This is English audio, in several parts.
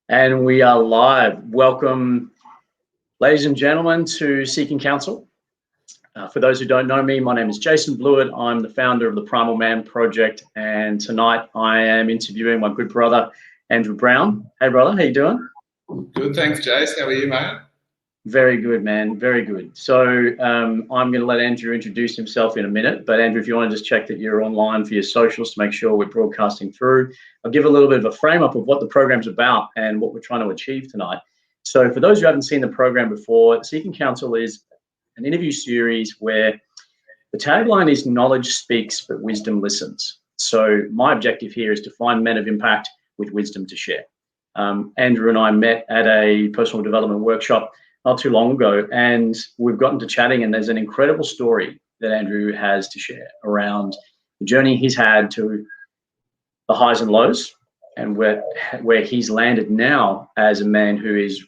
And we are live. Welcome, ladies and gentlemen, to Seeking Counsel. For those who don't know me, my name is Jason Blewett. I'm the founder of the Primal Man Project, and tonight I am interviewing my good brother, Andrew Brown. Hey, brother, how you doing? Good, thanks, Jace. How are you, mate? Very good, man. Very good. So I'm going to let Andrew introduce himself in a minute. But Andrew, if you want to just check that you're online for your socials to make sure we're broadcasting through. I'll give a little bit of a frame up of what the program's about and what we're trying to achieve tonight. So for those who haven't seen the program before, Seeking Counsel is an interview series where the tagline is knowledge speaks, but wisdom listens. So my objective here is to find men of impact with wisdom to share. Andrew and I met at a personal development workshop not too long ago, and we've gotten to chatting, and there's an incredible story that Andrew has to share around the journey he's had to the highs and lows, and where he's landed now as a man who is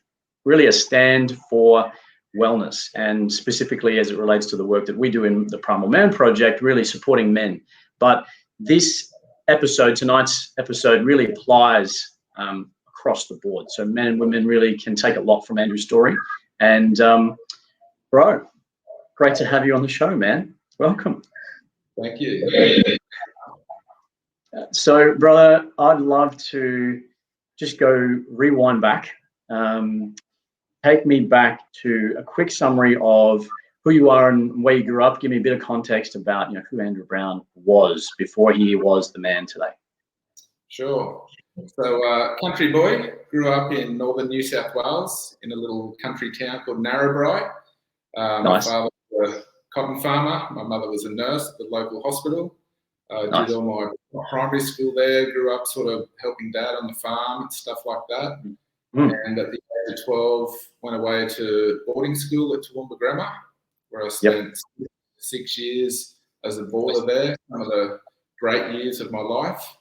really a stand for wellness, and specifically as it relates to the work that we do in the Primal Man Project, really supporting men. But this episode, tonight's episode, really applies across the board. So men and women really can take a lot from Andrew's story. And bro, great to have you on the show, man. Welcome. Thank you. So, brother, I'd love to just go rewind back. Take me back to a quick summary of who you are and where you grew up. Give me a bit of context about who Andrew Brown was before he was the man today. Sure. So, country boy, grew up in northern New South Wales in a little country town called Narrabri. Nice. My father was a cotton farmer. My mother was a nurse at the local hospital. Nice. Did all my primary school there. Grew up sort of helping dad on the farm and stuff like that. And at the age of 12, went away to boarding school at Toowoomba Grammar, where I spent 6 years as a boarder there. One of the great years of my life.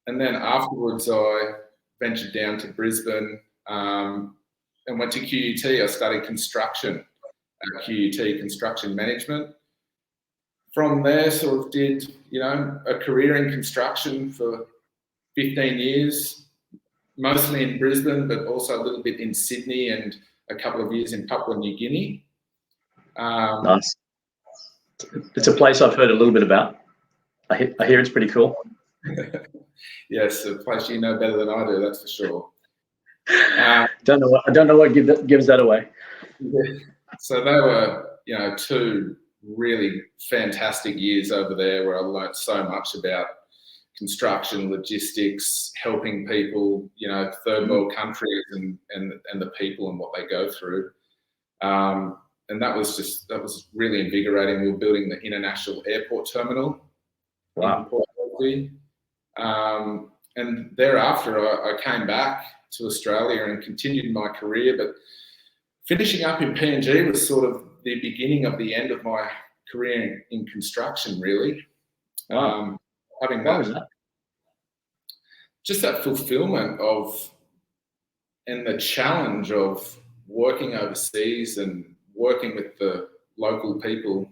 And then afterwards, I ventured down to Brisbane and went to QUT. I studied construction at QUT, construction management. From there, sort of did, a career in construction for 15 years, mostly in Brisbane, but also a little bit in Sydney and a couple of years in Papua New Guinea. Nice. It's a place I've heard a little bit about. I hear it's pretty cool. Yes, a place you know better than I do, that's for sure. I don't know what gives that away. So they were, 2 really fantastic years over there where I learned so much about construction, logistics, helping people, third world countries and the people and what they go through. And that was really invigorating. We were building the international airport terminal. Wow. In Port Moresby. And thereafter, I came back to Australia and continued my career, but finishing up in PNG was sort of the beginning of the end of my career in construction, really. Wow. Having What was that? Just that fulfillment of, and the challenge of working overseas and working with the local people.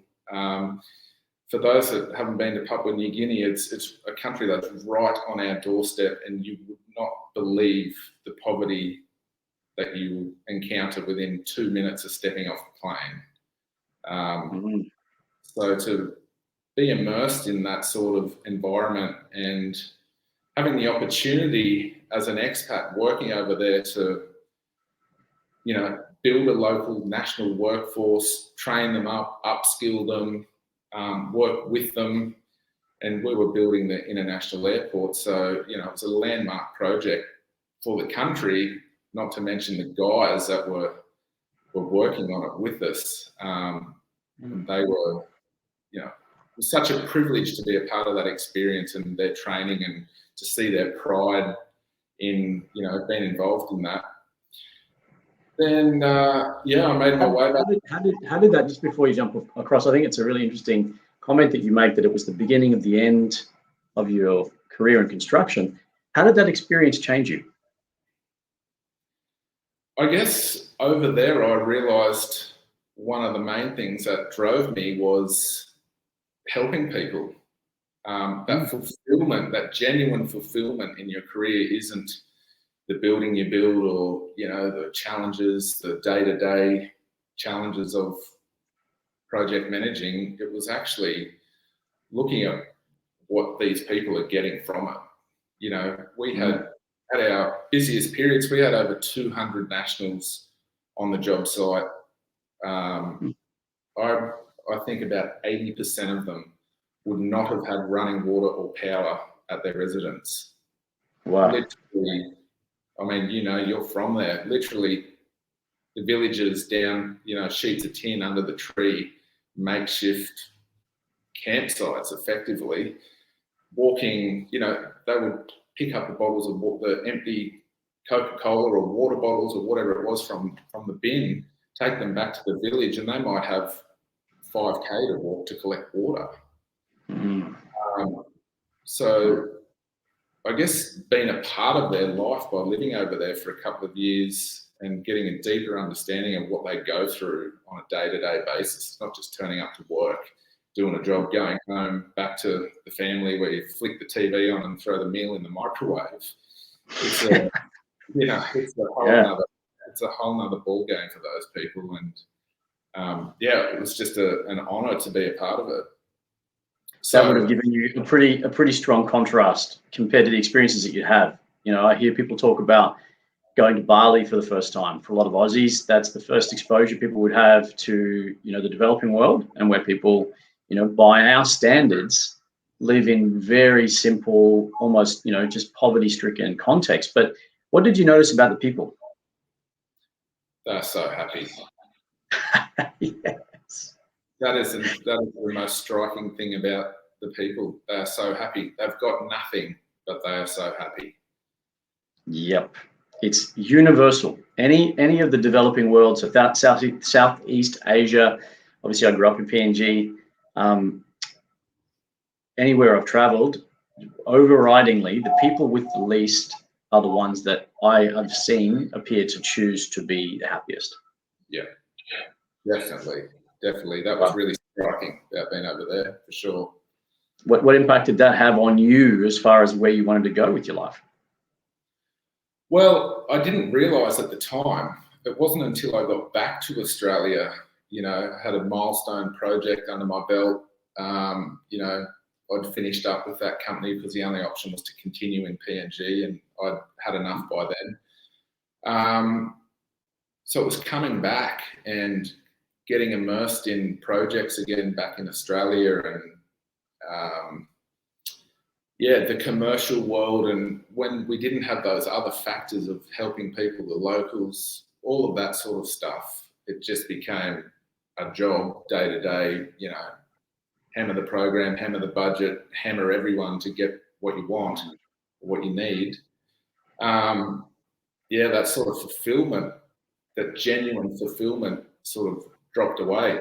For those that haven't been to Papua New Guinea, it's a country that's right on our doorstep, and you would not believe the poverty that you encounter within 2 minutes of stepping off the plane. So to be immersed in that sort of environment and having the opportunity as an expat working over there to, build a local national workforce, train them up, upskill them, work with them, and we were building the international airport. So, it was a landmark project for the country, not to mention the guys that were working on it with us. They were, it was such a privilege to be a part of that experience and their training, and to see their pride in, being involved in that. Then, I made my way back. How did that, just before you jump across, I think it's a really interesting comment that you make, that it was the beginning of the end of your career in construction. How did that experience change you? I guess over there, I realised one of the main things that drove me was helping people. That fulfillment, that genuine fulfillment in your career isn't the building you build, or the challenges, the day-to-day challenges of project managing. It was actually looking at what these people are getting from it. We had at our busiest periods, we had over 200 nationals on the job site. I think about 80% of them would not have had running water or power at their residence. Wow. Literally, I mean, you're from there. Literally, the villagers down, sheets of tin under the tree, makeshift campsites, effectively. Walking, they would pick up the bottles of water, the empty Coca-Cola or water bottles or whatever it was from the bin, take them back to the village, and they might have 5K to walk to collect water. So I guess being a part of their life by living over there for a couple of years and getting a deeper understanding of what they go through on a day-to-day basis, not just turning up to work, doing a job, going home, back to the family where you flick the TV on and throw the meal in the microwave. It's a, it's a whole nother ball game for those people. And it was just an honor to be a part of it. So that would have given you a pretty strong contrast compared to the experiences that you have. I hear people talk about going to Bali for the first time. For a lot of Aussies, that's the first exposure people would have to, the developing world, and where people, by our standards, live in very simple, almost, just poverty-stricken context. But what did you notice about the people? They're so happy. Yes. That is the most striking thing about the people. They are so happy. They've got nothing, but they are so happy. Yep. It's universal. Any of the developing world, so Southeast Asia, obviously I grew up in PNG, anywhere I've traveled, overridingly, the people with the least are the ones that I have seen appear to choose to be the happiest. Yeah, definitely. That was really striking about being over there, for sure. What impact did that have on you as far as where you wanted to go with your life? Well, I didn't realise at the time. It wasn't until I got back to Australia, had a milestone project under my belt. I'd finished up with that company because the only option was to continue in PNG, and I'd had enough by then. So it was coming back and getting immersed in projects again back in Australia, and the commercial world. And when we didn't have those other factors of helping people, the locals, all of that sort of stuff, it just became a job day to day, hammer the program, hammer the budget, hammer everyone to get what you want, what you need. That sort of fulfillment, that genuine fulfillment sort of dropped away.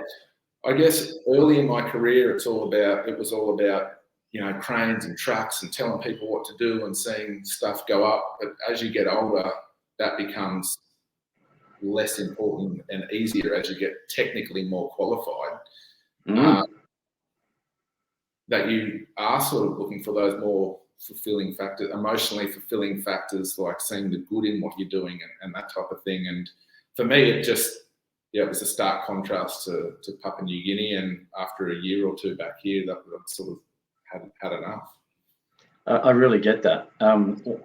I guess early in my career, it was all about, cranes and trucks and telling people what to do and seeing stuff go up. But as you get older, that becomes less important and easier as you get technically more qualified. That you are sort of looking for those more fulfilling factors, emotionally fulfilling factors, like seeing the good in what you're doing and that type of thing. And for me, it was a stark contrast to Papua New Guinea. And after a year or two back here, that sort of had enough. I really get that.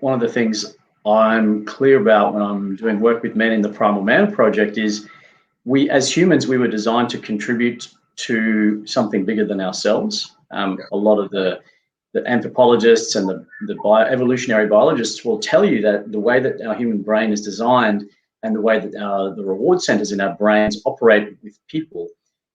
One of the things I'm clear about when I'm doing work with men in the Primal Man Project is we, as humans, we were designed to contribute to something bigger than ourselves. A lot of the anthropologists and the evolutionary biologists will tell you that the way that our human brain is designed and the way that the reward centers in our brains operate with people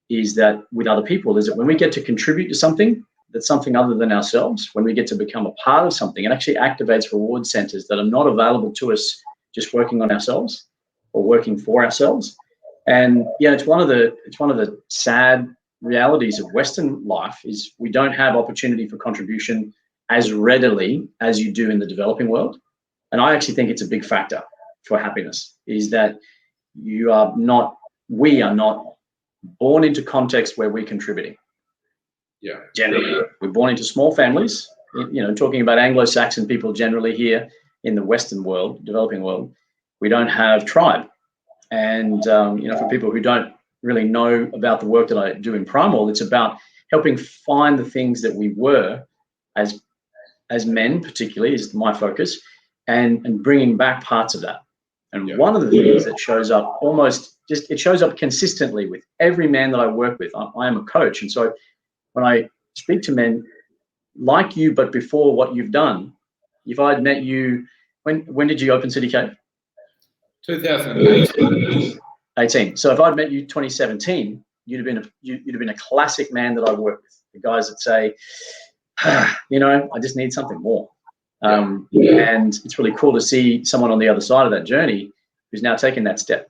is that with other people is that when we get to contribute to something that's something other than ourselves, when we get to become a part of something, it actually activates reward centers that are not available to us just working on ourselves or working for ourselves. And it's one of the sad realities of Western life is we don't have opportunity for contribution as readily as you do in the developing world. And I actually think it's a big factor for happiness, is that we are not born into context where we're contributing. Yeah. Generally, we're born into small families, talking about Anglo-Saxon people generally here. in the Western world, developing world, we don't have tribe. And for people who don't really know about the work that I do in Primal, it's about helping find the things that we were as men, particularly, is my focus, and bringing back parts of that. And one of the things that shows up it shows up consistently with every man that I work with. I am a coach. And so when I speak to men like you, but before what you've done, if I'd met you, when did you open City Cave? 2018. 18. So if I'd met you 2017, you'd have been a classic man that I work with. The guys that say, I just need something more. And it's really cool to see someone on the other side of that journey who's now taken that step.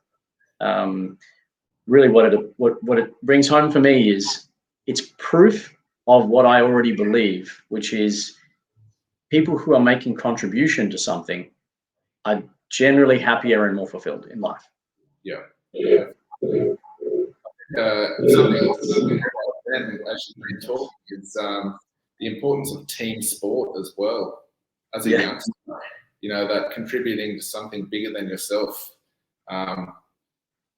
Really, what it brings home for me is it's proof of what I already believe, which is people who are making contribution to something are generally happier and more fulfilled in life. Something else, as you've been talking, is the importance of team sport as well as a youngster. That contributing to something bigger than yourself,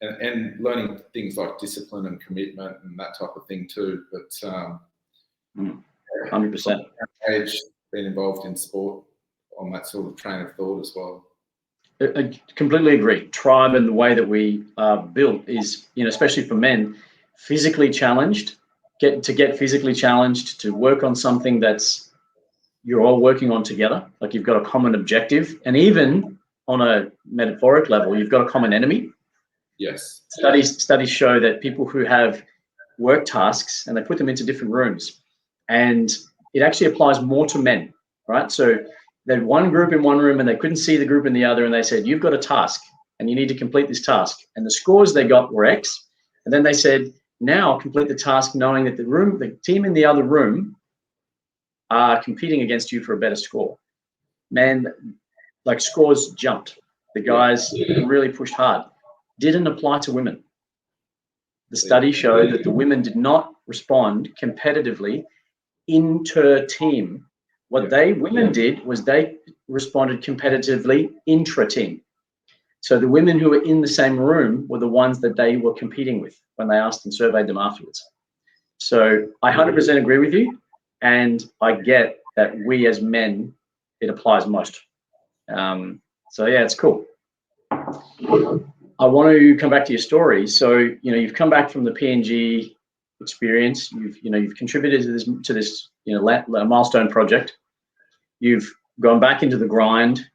and learning things like discipline and commitment and that type of thing too. But 100%. Age been involved in sport on that sort of train of thought as well. I completely agree. Tribe and the way that we are built is, especially for men, physically challenged. Get physically challenged to work on something that's you're all working on together. Like you've got a common objective, and even on a metaphoric level, you've got a common enemy. Yes. Studies show that people who have work tasks and they put them into different rooms, and it actually applies more to men, right? So they had one group in one room and they couldn't see the group in the other, and they said, you've got a task and you need to complete this task. And the scores they got were X. And then they said, now complete the task knowing that the team in the other room are competing against you for a better score. Man, like scores jumped. The guys really pushed hard. Didn't apply to women. The study showed that the women did not respond competitively inter-team. What women did was they responded competitively intra-team. So the women who were in the same room were the ones that they were competing with when they asked and surveyed them afterwards. So I 100% agree with you, and I get that we as men, it applies most. So yeah, it's cool. I want to come back to your story. So you've come back from the PNG experience. You've contributed to this milestone project. You've gone back into the grind.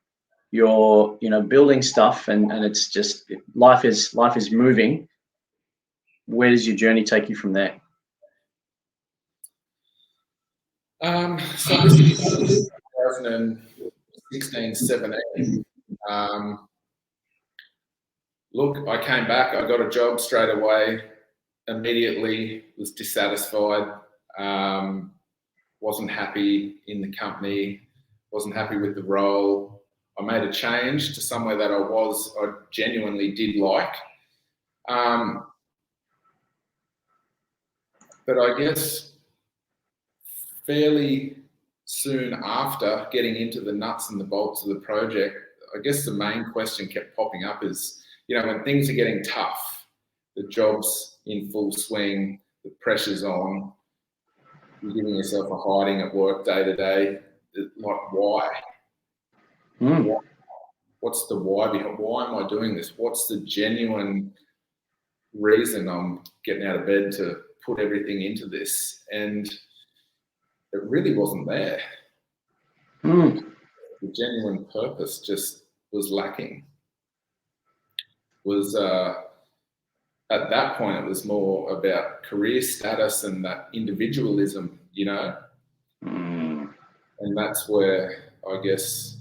You're building stuff, and it's just life is moving. Where does your journey take you from there? So this is 2016, 17. Look, I came back. I got a job straight away. Immediately was dissatisfied. Wasn't happy in the company. Wasn't happy with the role. I made a change to somewhere that I genuinely did like. But I guess fairly soon after getting into the nuts and the bolts of the project, I guess the main question kept popping up is, when things are getting tough, the job's in full swing, the pressure's on, you're giving yourself a hiding at work day to day, like why? What's the why behind, why am I doing this? What's the genuine reason I'm getting out of bed to put everything into this? And it really wasn't there. The genuine purpose just was lacking. At that point, it was more about career status and that individualism, and that's where I guess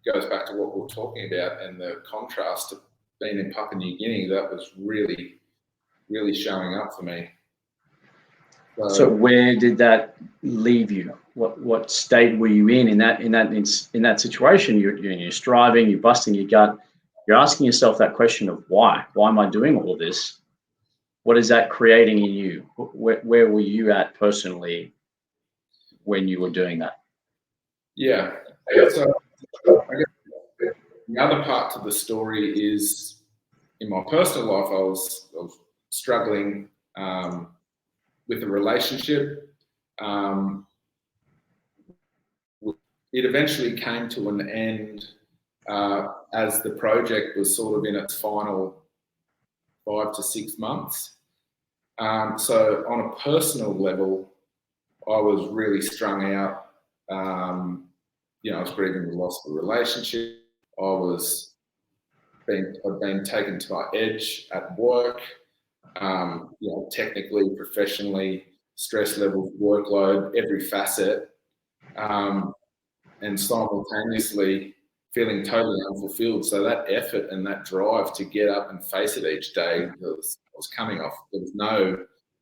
goes back to what we were talking about and the contrast to being in Papua New Guinea. That was really, really showing up for me. So where did that leave you? What state were you in that situation? You're striving, you're busting your gut, you're asking yourself that question of why? Why am I doing all of this? What is that creating in you? Where were you at personally when you were doing that? Yeah. So I guess the other part to the story is in my personal life, I was struggling with a relationship. It eventually came to an end as the project was sort of in its final 5 to 6 months. So on a personal level, I was really strung out. I was grieving the loss of a relationship. I'd been taken to my edge at work. Technically, professionally, stress levels, workload, every facet, and simultaneously feeling totally unfulfilled. So that effort and that drive to get up and face it each day was coming off. There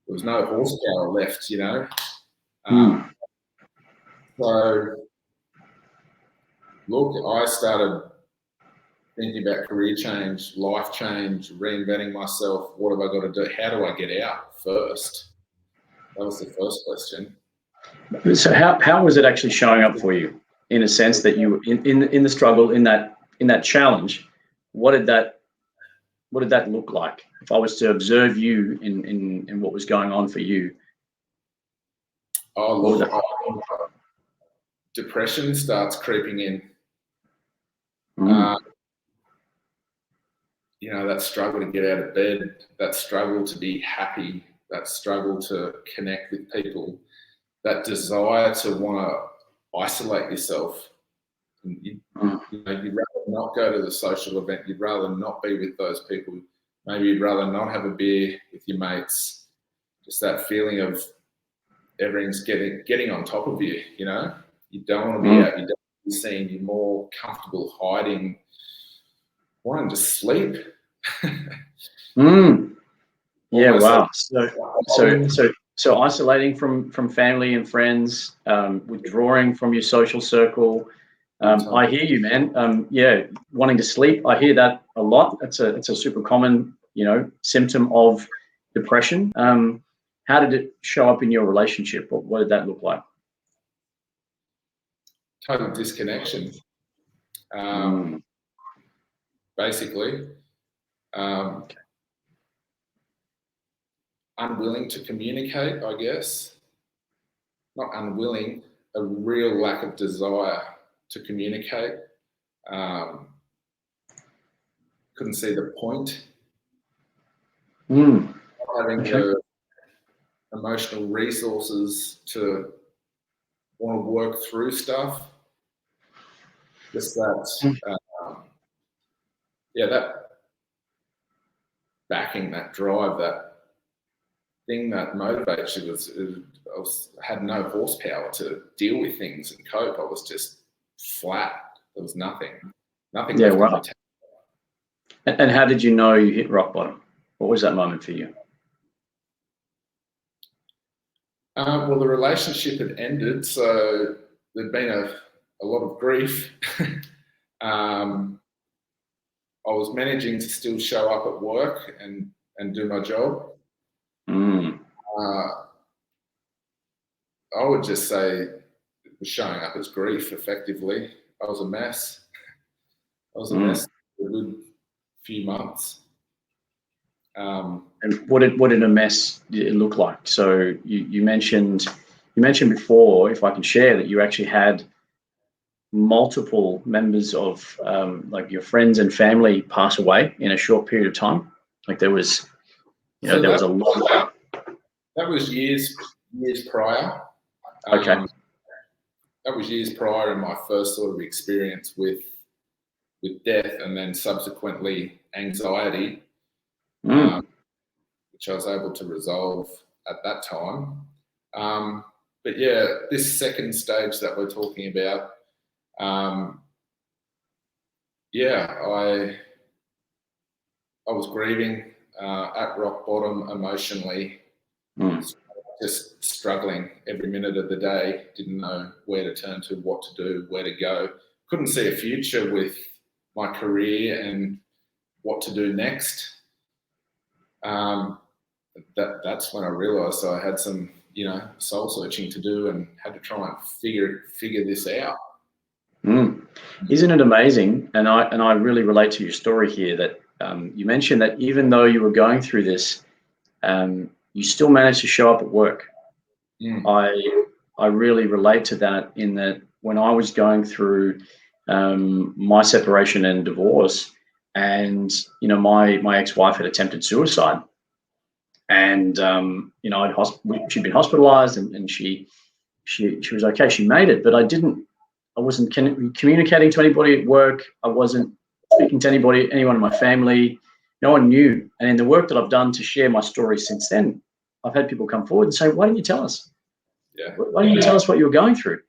was no horsepower left, So, look, I started thinking about career change, life change, reinventing myself. What have I got to do? How do I get out first? That was the first question. So how was it actually showing up for you, in a sense that you were in the struggle, in that challenge? What did that look like? If I was to observe you in what was going on for you. Oh, look, depression starts creeping in. That struggle to get out of bed, that struggle to be happy, that struggle to connect with people, that desire to want to isolate yourself. You'd rather not go to the social event. You'd rather not be with those people. Maybe you'd rather not have a beer with your mates. Just that feeling of everything's getting on top of you. You don't want to be out. You don't want to be seen. You're more comfortable hiding, wanting to sleep. Yeah. Wow. So isolating from family and friends, withdrawing from your social circle. I hear you, man. Yeah, wanting to sleep. I hear that a lot. It's a super common, symptom of depression. How did it show up in your relationship? What did that look like? Total disconnection. Basically, unwilling to communicate, I guess. Not unwilling, a real lack of desire to communicate. Couldn't see the point. Having the emotional resources to want to work through stuff. Just that, that backing, that drive, that thing that motivates you had no horsepower to deal with things and cope. I was just flat. There was nothing left in the tank. And how did you know you hit rock bottom? What was that moment for you? Well, the relationship had ended, so there'd been a lot of grief. I was managing to still show up at work and do my job. I would just say it was showing up as grief, effectively. I was a mess. For a good few months. And what did a mess look like? So you mentioned before, if I can share, that you actually had multiple members of like your friends and family pass away in a short period of time. Like there was, there was a lot. That was years prior. Okay. That was years prior in my first sort of experience with death, and then subsequently anxiety, which I was able to resolve at that time. But yeah, this second stage that we're talking about, I was grieving at rock bottom emotionally, just struggling every minute of the day, didn't know where to turn to, what to do, where to go. Couldn't see a future with my career and what to do next. That's when I realised I had some, soul searching to do and had to try and figure this out. Isn't it amazing? And I really relate to your story here that you mentioned that even though you were going through this, you still managed to show up at work. Mm. I really relate to that in that when I was going through my separation and divorce, and my ex-wife had attempted suicide, and she'd been hospitalized, and she was okay. She made it, but I wasn't communicating to anybody at work. I wasn't speaking to anyone in my family. No one knew. And in the work that I've done to share my story since then, I've had people come forward and say, "Why didn't you tell us? Yeah. Why didn't you tell us what you were going through?"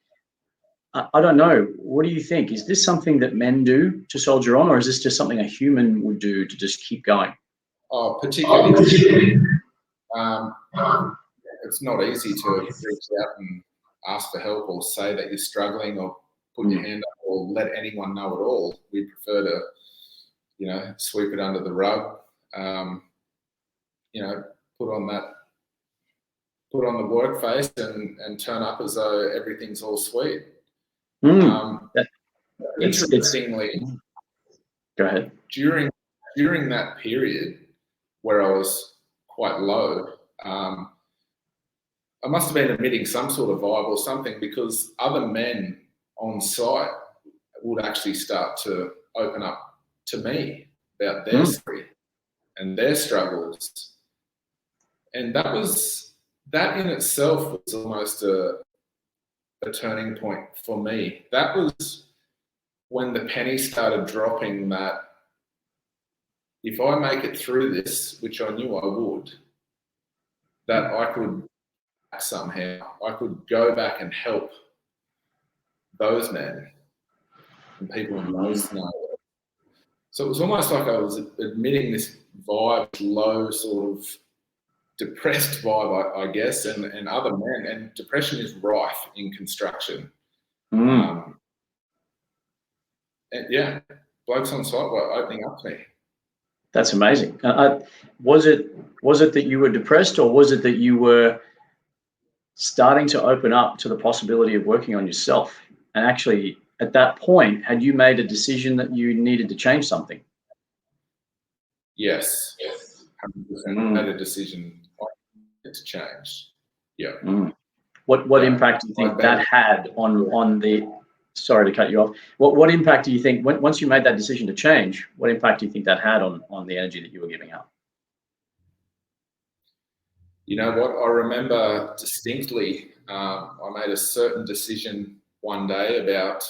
I don't know. What do you think? Is this something that men do to soldier on, or is this just something a human would do to just keep going? Oh, particularly, um, it's not easy to reach out and ask for help or say that you're struggling or put your hand up or let anyone know at all. We prefer to, sweep it under the rug, put on the work face and turn up as though everything's all sweet. Interestingly, go ahead. During that period where I was quite low, I must have been emitting some sort of vibe or something, because other men on site would actually start to open up to me about their story and their struggles. And that in itself was almost a turning point for me. That was when the penny started dropping that if I make it through this, which I knew I would, that I could somehow, I could go back and help those men and people in those scenarios. So it was almost like I was admitting this vibe, low sort of depressed vibe, I guess, and other men. And depression is rife in construction. And yeah, blokes on site were opening up to me. That's amazing. Was it that you were depressed, or was it that you were starting to open up to the possibility of working on yourself? And actually, at that point, had you made a decision that you needed to change something? Yes. 100% made a decision to change. Yeah. What impact do you think that had on the? Sorry to cut you off. What impact do you think, once you made that decision to change, what impact do you think that had on the energy that you were giving out? You know what? I remember distinctly, I made a certain decision one day about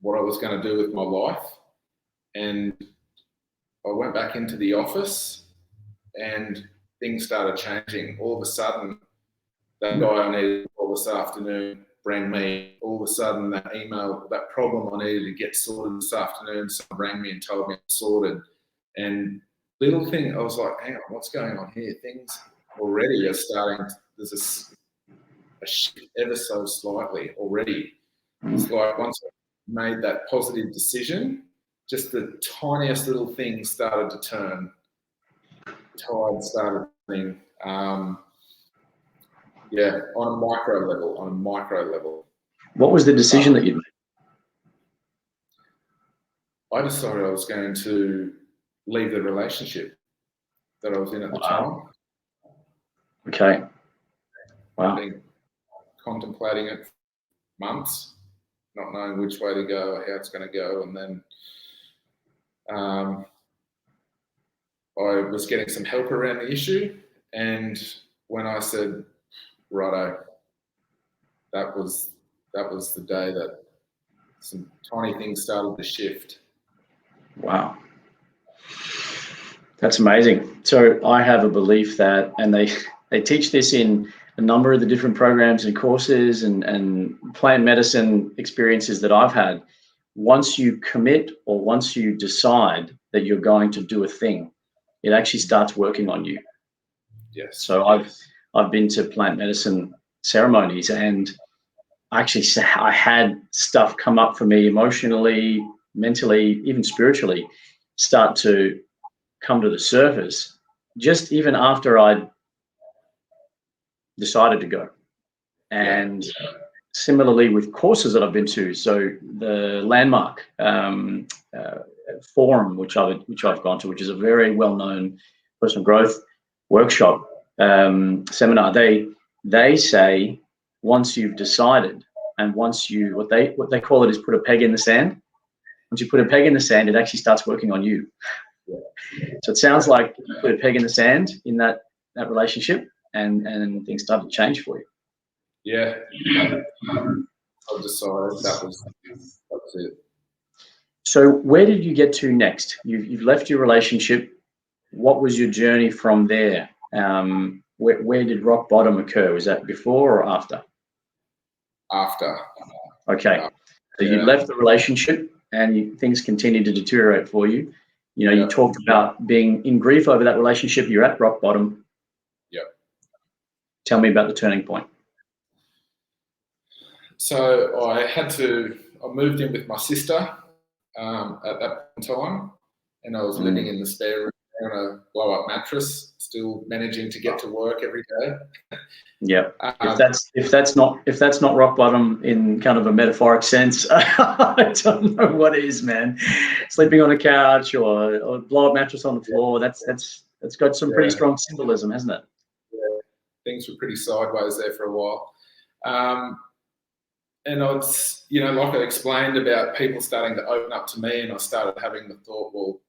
what I was going to do with my life. And I went back into the office and things started changing. All of a sudden, that guy I needed to call this afternoon rang me. All of a sudden, that email, that problem I needed to get sorted this afternoon, someone rang me and told me it's sorted. And little thing, I was like, hang on, what's going on here? Things already are starting, there's a shift ever so slightly already. It's like once I made that positive decision, just the tiniest little things started to turn. Tide started turning. Yeah, on a micro level. What was the decision that you made? I decided I was going to leave the relationship that I was in at the time. Okay. Wow. I've been contemplating it for months, not knowing which way to go or how it's going to go. And then I was getting some help around the issue. And when I said, righto, that was the day that some tiny things started to shift. Wow. That's amazing. So I have a belief that, and they teach this in a number of the different programs and courses and plant medicine experiences that I've had. Once you commit, or once you decide that you're going to do a thing, it actually starts working on you. Yes. So I've been to plant medicine ceremonies, and actually I had stuff come up for me emotionally, mentally, even spiritually, start to come to the surface just even after I'd decided to go. And similarly with courses that I've been to. So the Landmark forum, which I've gone to, which is a very well-known personal growth workshop seminar. They say once you've decided, and once you what they call it is put a peg in the sand. Once you put a peg in the sand, it actually starts working on you. So it sounds like you put a peg in the sand in that relationship, and things started to change for you. Yeah, I decided that's it. So where did you get to next? You've left your relationship. What was your journey from there? Where did rock bottom occur? Was that before or after? After. Okay. So you left the relationship and things continued to deteriorate for you. You know, you talked about being in grief over that relationship. You're at rock bottom. Yep. Tell me about the turning point. So I moved in with my sister at that time, and I was living in the spare room on a blow-up mattress, still managing to get to work every day. Yeah. If that's not rock bottom in kind of a metaphoric sense, I don't know what is, man. Sleeping on a couch or blow-up mattress on the floor, that's got some pretty strong symbolism, hasn't it? Yeah. Things were pretty sideways there for a while. And like I explained about people starting to open up to me, and I started having the thought, well,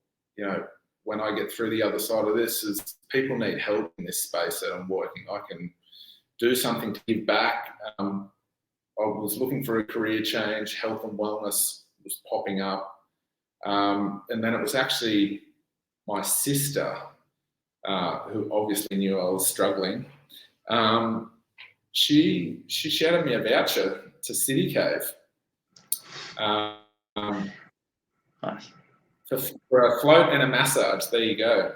when I get through the other side of this, is people need help in this space that I'm working. I can do something to give back. I was looking for a career change. Health and wellness was popping up. And then it was actually my sister, who obviously knew I was struggling. She shouted me a voucher to City Cave for a float and a massage. There you go.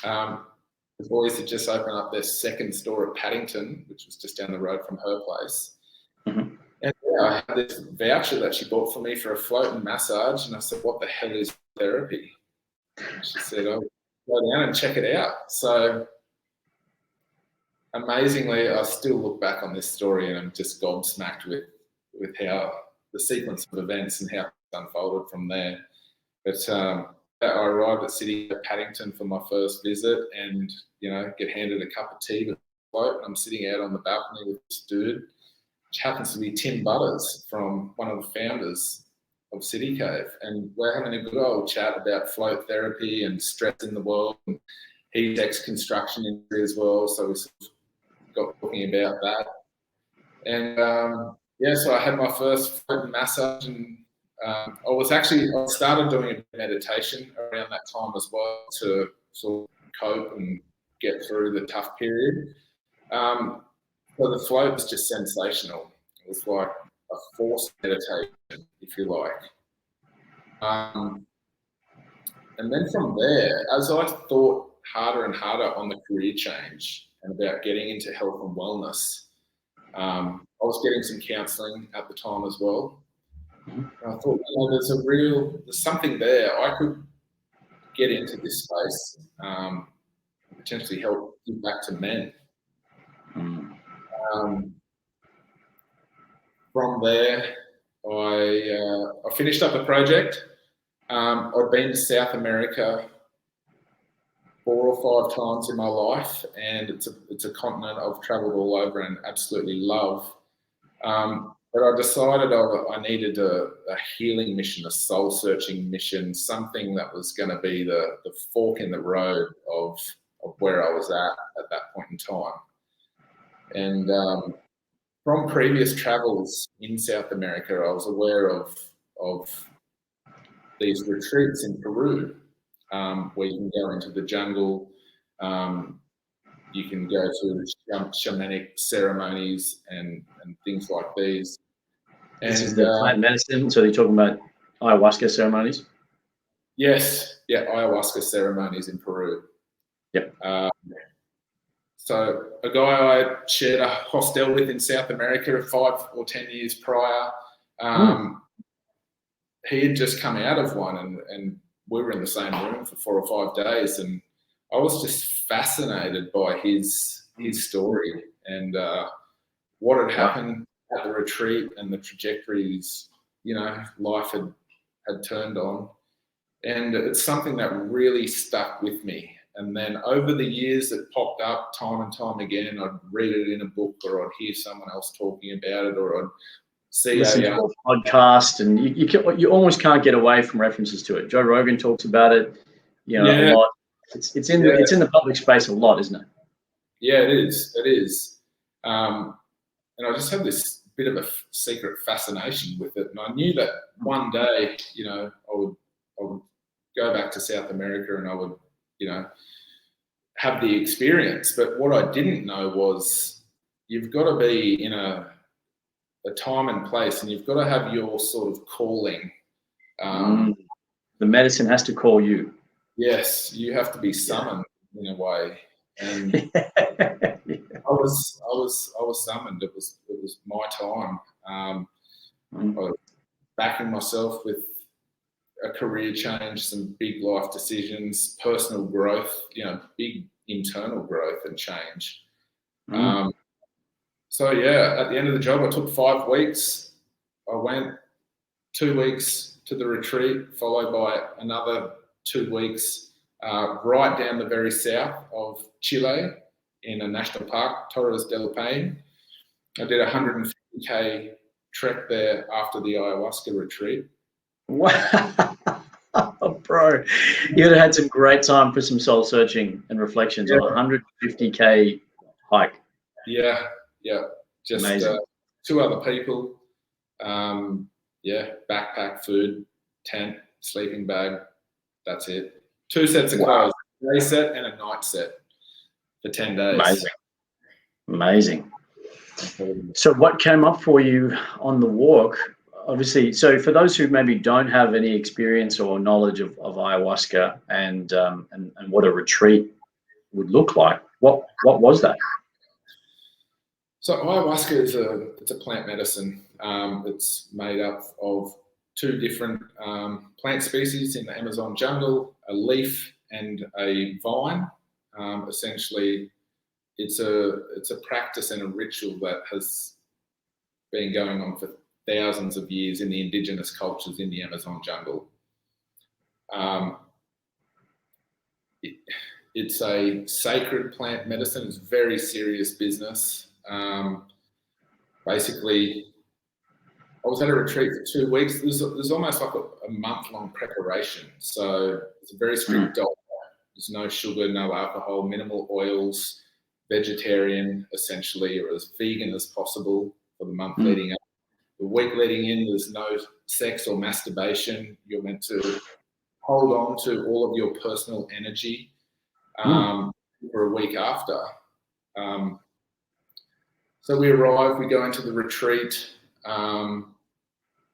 The boys had just opened up their second store at Paddington, which was just down the road from her place. Mm-hmm. And I had this voucher that she bought for me for a float and massage, and I said, "What the hell is therapy?" And she said, "Oh, go down and check it out." So amazingly, I still look back on this story and I'm just gobsmacked with how the sequence of events and how it unfolded from there. But I arrived at City at Paddington for my first visit, and get handed a cup of tea with a float. And I'm sitting out on the balcony with this dude, which happens to be Tim Butters, from one of the founders of City Cave, and we're having a good old chat about float therapy and stress in the world. And he's ex-construction industry as well, so we sort of got talking about that. And so I had my first float massage, and I started doing a meditation around that time as well to sort of cope and get through the tough period. So the float was just sensational. It was like a forced meditation, if you like. And then from there, as I thought harder and harder on the career change and about getting into health and wellness, I was getting some counselling at the time as well. And I thought, there's something there. I could get into this space, potentially help give back to men. From there, I finished up a project. I'd been to South America 4 or 5 times in my life, and it's a continent I've travelled all over and absolutely love. But I decided I needed a healing mission, a soul-searching mission, something that was going to be the fork in the road of where I was at that point in time. And from previous travels in South America, I was aware of these retreats in Peru, where you can go into the jungle, you can go to shamanic ceremonies and things like these. And this is the plant medicine, so you're talking about ayahuasca ceremonies? Yes, ayahuasca ceremonies in Peru. Yep. So a guy I shared a hostel with in South America 5 or 10 years prior, he had just come out of one, and we were in the same room for 4 or 5 days, and I was just fascinated by his story and what had happened at the retreat and the trajectories, life had turned on. And it's something that really stuck with me. And then over the years, it popped up time and time again. I'd read it in a book, or I'd hear someone else talking about it, or I'd see listen to a podcast, and you almost can't get away from references to it. Joe Rogan talks about it, a lot. It's in the public space a lot, isn't it? Yeah, it is. It is. And I just have this bit of a secret fascination with it. And I knew that one day, I would go back to South America and I would, have the experience. But what I didn't know was you've got to be in a time and place, and you've got to have your sort of calling. The medicine has to call you. Yes, you have to be summoned in a way. And I was summoned. It was my time. I was backing myself with a career change, some big life decisions, personal growth, big internal growth and change. So yeah, at the end of the job, I took 5 weeks. I went 2 weeks to the retreat, followed by another 2 weeks right down the very south of Chile in a national park, Torres del Paine. I did a 150k trek there after the ayahuasca retreat. Wow. Bro, you would have had some great time for some soul searching and reflections on a 150k hike. Yeah. Just 2 other people. Backpack, food, tent, sleeping bag. That's it. 2 sets of clothes, a day set and a night set for 10 days. Amazing. So what came up for you on the walk? Obviously, so for those who maybe don't have any experience or knowledge of ayahuasca and what a retreat would look like, what was that? So ayahuasca it's a plant medicine. It's made up of 2 different plant species in the Amazon jungle, a leaf and a vine. Essentially, it's a practice and a ritual that has been going on for thousands of years in the indigenous cultures in the Amazon jungle. It's a sacred plant medicine. It's very serious business. Basically, I was at a retreat for 2 weeks. There's almost like a month-long preparation. So it's a very strict diet. There's no sugar, no alcohol, minimal oils, vegetarian essentially, or as vegan as possible for the month leading up. The week leading in, there's no sex or masturbation. You're meant to hold on to all of your personal energy for a week after. So we arrive, we go into the retreat. We're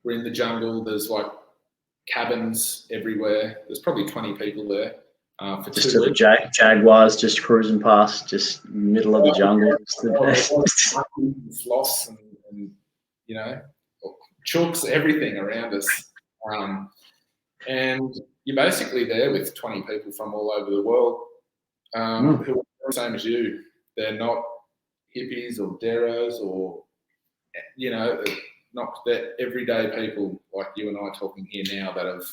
in the jungle. There's like cabins everywhere. There's probably 20 people there. For just 2 weeks. The jaguars just cruising past, just middle of the jungle. Floss and chooks, everything around us. And you're basically there with 20 people from all over the world who are the same as you. They're not hippies or deros or, not that everyday people like you and I talking here now that have,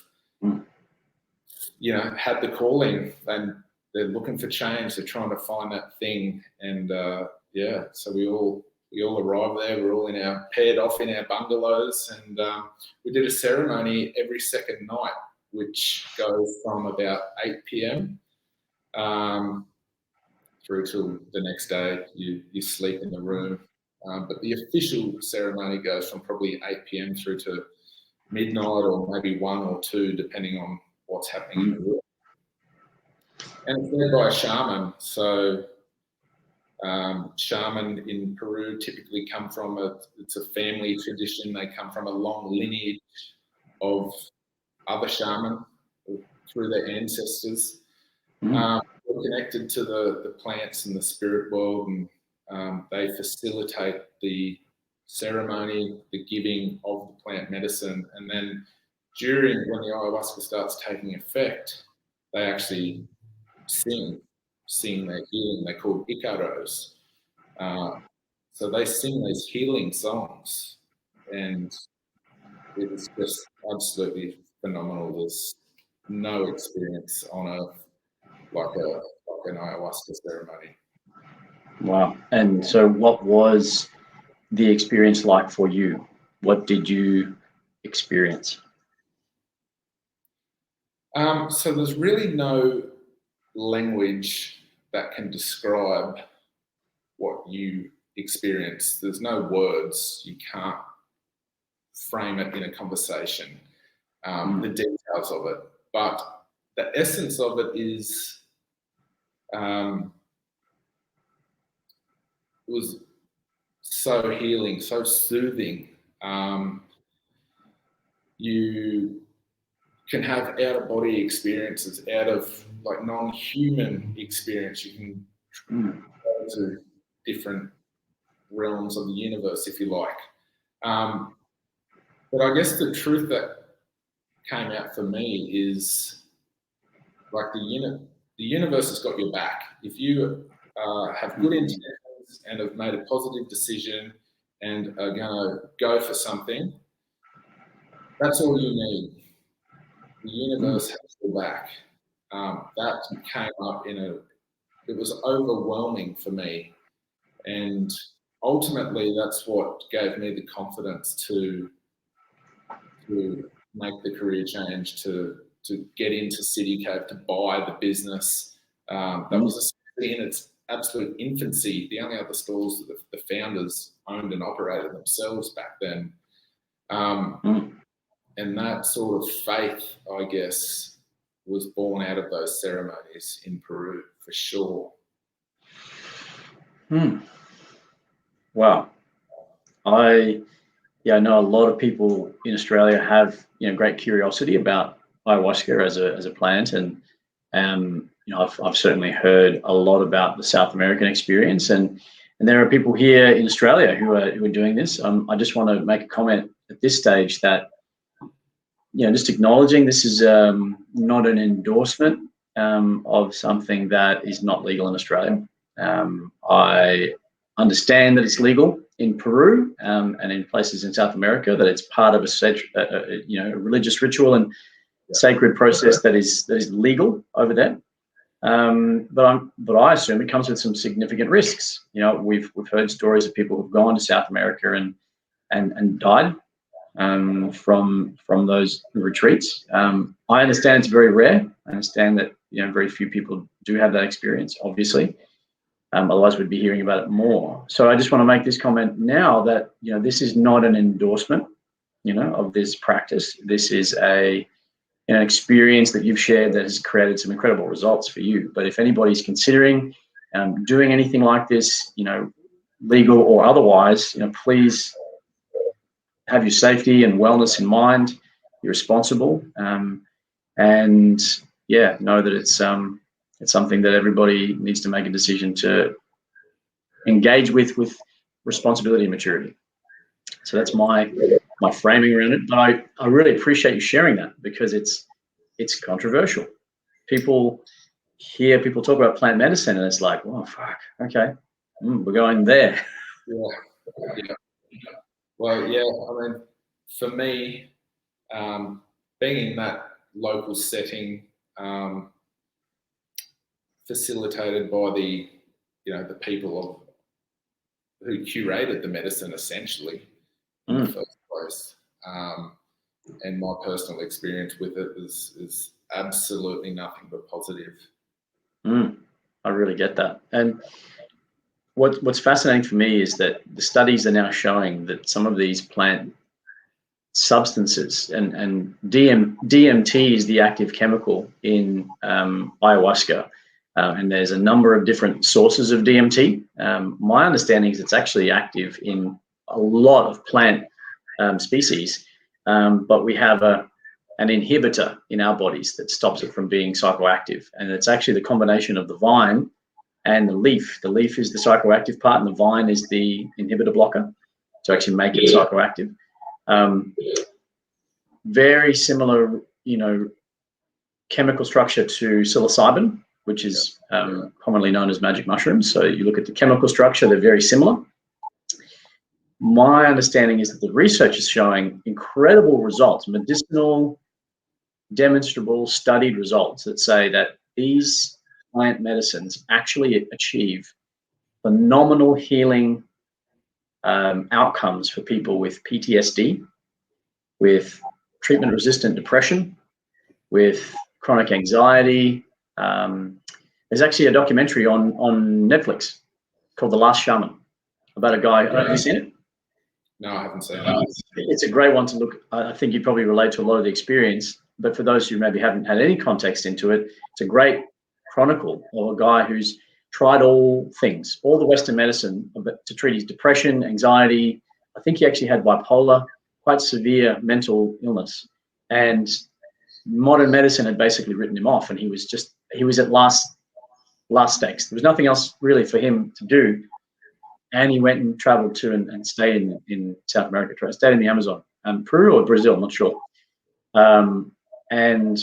had the calling and they're looking for change. They're trying to find that thing. And so we all arrived there. We're all paired off in our bungalows, and we did a ceremony every second night, which goes from about 8 p.m. Through till the next day. You sleep in the room, but the official ceremony goes from probably 8 p.m. through to midnight, or maybe 1 or 2, depending on what's happening in the room. And it's led by a shaman. So shaman in Peru typically come from it's a family tradition. They come from a long lineage of other shaman through their ancestors. We're connected to the plants and the spirit world, and they facilitate the ceremony, the giving of the plant medicine. And then when the ayahuasca starts taking effect, they actually sing their healing. They're called icaros. So they sing these healing songs, and it was just absolutely phenomenal. There's no experience on earth like an ayahuasca ceremony. Wow. And so what was the experience like for you? What did you experience? So there's really no language that can describe what you experience. There's no words. You can't frame it in a conversation, the details of it. But the essence of it is, it was so healing, so soothing. You can have out-of-body experiences, out of like non-human experience. You can go to different realms of the universe, if you like. But I guess the truth that came out for me is like the universe has got your back. If you have good intentions and have made a positive decision and are going to go for something, that's all you need. The universe has your back. That came up it was overwhelming for me. And ultimately, that's what gave me the confidence to make the career change, to get into CityCave, to buy the business. That was in its absolute infancy. The only other stores that the founders owned and operated themselves back then. And that sort of faith, I guess, was born out of those ceremonies in Peru, for sure. Wow. I know a lot of people in Australia have, great curiosity about ayahuasca as a plant, and I've certainly heard a lot about the South American experience, and there are people here in Australia who are doing this. I just want to make a comment at this stage that, just acknowledging this is not an endorsement of something that is not legal in Australia. I understand that it's legal in Peru and in places in South America, that it's part of a religious ritual and sacred process that is legal over there. But I assume it comes with some significant risks. We've heard stories of people who've gone to South America and died from those retreats. I understand it's very rare. I understand that very few people do have that experience, obviously. Otherwise, we'd be hearing about it more. So I just want to make this comment now that this is not an endorsement, of this practice. This is an experience that you've shared that has created some incredible results for you. But if anybody's considering doing anything like this, legal or otherwise, please have your safety and wellness in mind. Be responsible, and know that it's something that everybody needs to make a decision to engage with responsibility and maturity. So that's my framing around it. But I really appreciate you sharing that, because it's controversial. People hear people talk about plant medicine and it's like, oh fuck, okay, we're going there. Yeah. Well, yeah. I mean, for me, being in that local setting, facilitated by the people who curated the medicine essentially in the first place, and my personal experience with it is absolutely nothing but positive. I really get that. And what's fascinating for me is that the studies are now showing that some of these plant substances, and DMT is the active chemical in ayahuasca, and there's a number of different sources of DMT. My understanding is it's actually active in a lot of plant species, but we have an inhibitor in our bodies that stops it from being psychoactive, and it's actually the combination of the vine and the leaf. The leaf is the psychoactive part, and the vine is the inhibitor blocker to actually make it psychoactive. Very similar, chemical structure to psilocybin, which is commonly known as magic mushrooms. So you look at the chemical structure; they're very similar. my understanding is that the research is showing incredible results, medicinal, demonstrable, studied results that say that these plant medicines actually achieve phenomenal healing outcomes for people with PTSD, with treatment-resistant depression, with chronic anxiety. There's actually a documentary on Netflix called The Last Shaman about a guy. Have you seen it? No, I haven't seen that. It's a great one to look. I think you'd probably relate to a lot of the experience, but for those who maybe haven't had any context into it, it's a great chronicle of a guy who's tried all things, all the Western medicine to treat his depression, anxiety. I think he actually had bipolar, quite severe mental illness. And modern medicine had basically written him off, and he was at last stakes. There was nothing else really for him to do. And he went and traveled to and stayed in South America, stayed in the Amazon, Peru or Brazil, I'm not sure. And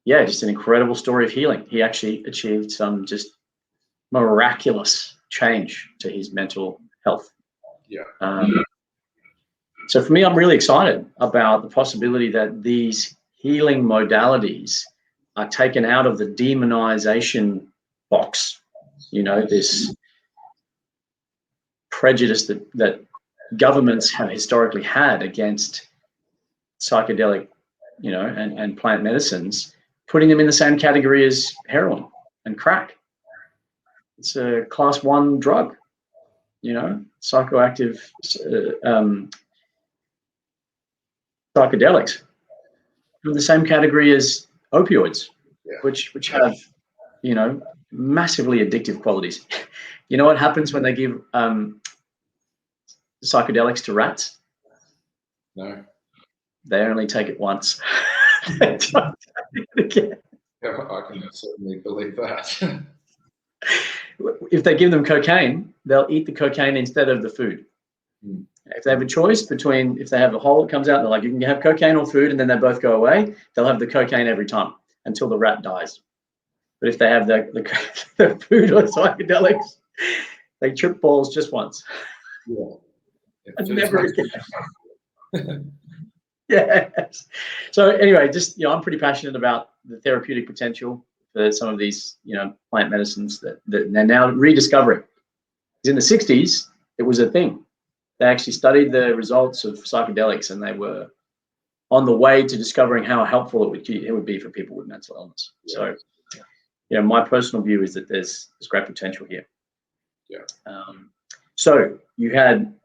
yeah, just an incredible story of healing. He actually achieved some just miraculous change to his mental health. Yeah. So for me, I'm really excited about the possibility that these healing modalities are taken out of the demonization box. You know, this prejudice that governments have historically had against psychedelic, you know, and plant medicines, putting them in the same category as heroin and crack. It's a class 1 drug, you know, psychoactive psychedelics in the same category as opioids, Yeah. which have, you know, massively addictive qualities. You know what happens when they give psychedelics to rats? No. They only take it once. They don't take it again. Yeah, I can certainly believe that. If they give them cocaine, they'll eat the cocaine instead of the food. Mm. If they have a choice between, if they have a hole that comes out, and they're like, you can have cocaine or food, and then they both go away, they'll have the cocaine every time until the rat dies. But if they have the food or psychedelics, they trip balls just once. Yeah. And never again. Yes. So anyway, just, you know, I'm pretty passionate about the therapeutic potential for some of these, you know, plant medicines that they're now rediscovering. In the 60s, it was a thing. They actually studied the results of psychedelics, and they were on the way to discovering how helpful it would be for people with mental illness. Yeah. So, you know, my personal view is that there's great potential here. Yeah. So you had,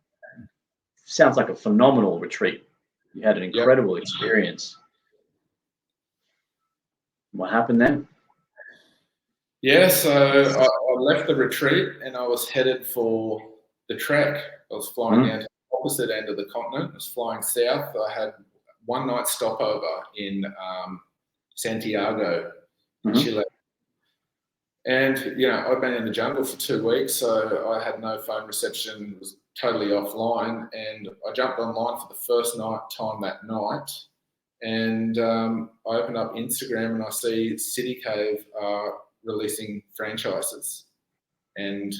sounds like a phenomenal retreat. You had an incredible experience. What happened then? Yeah, so I left the retreat and I was headed for the trek. I was flying down to the opposite end of the continent. I was flying south. I had one night stopover in Santiago, Chile. And, you know, I'd been in the jungle for 2 weeks, so I had no phone reception, was totally offline. And I jumped online for the first time that night. And I opened up Instagram and I see City Cave releasing franchises. And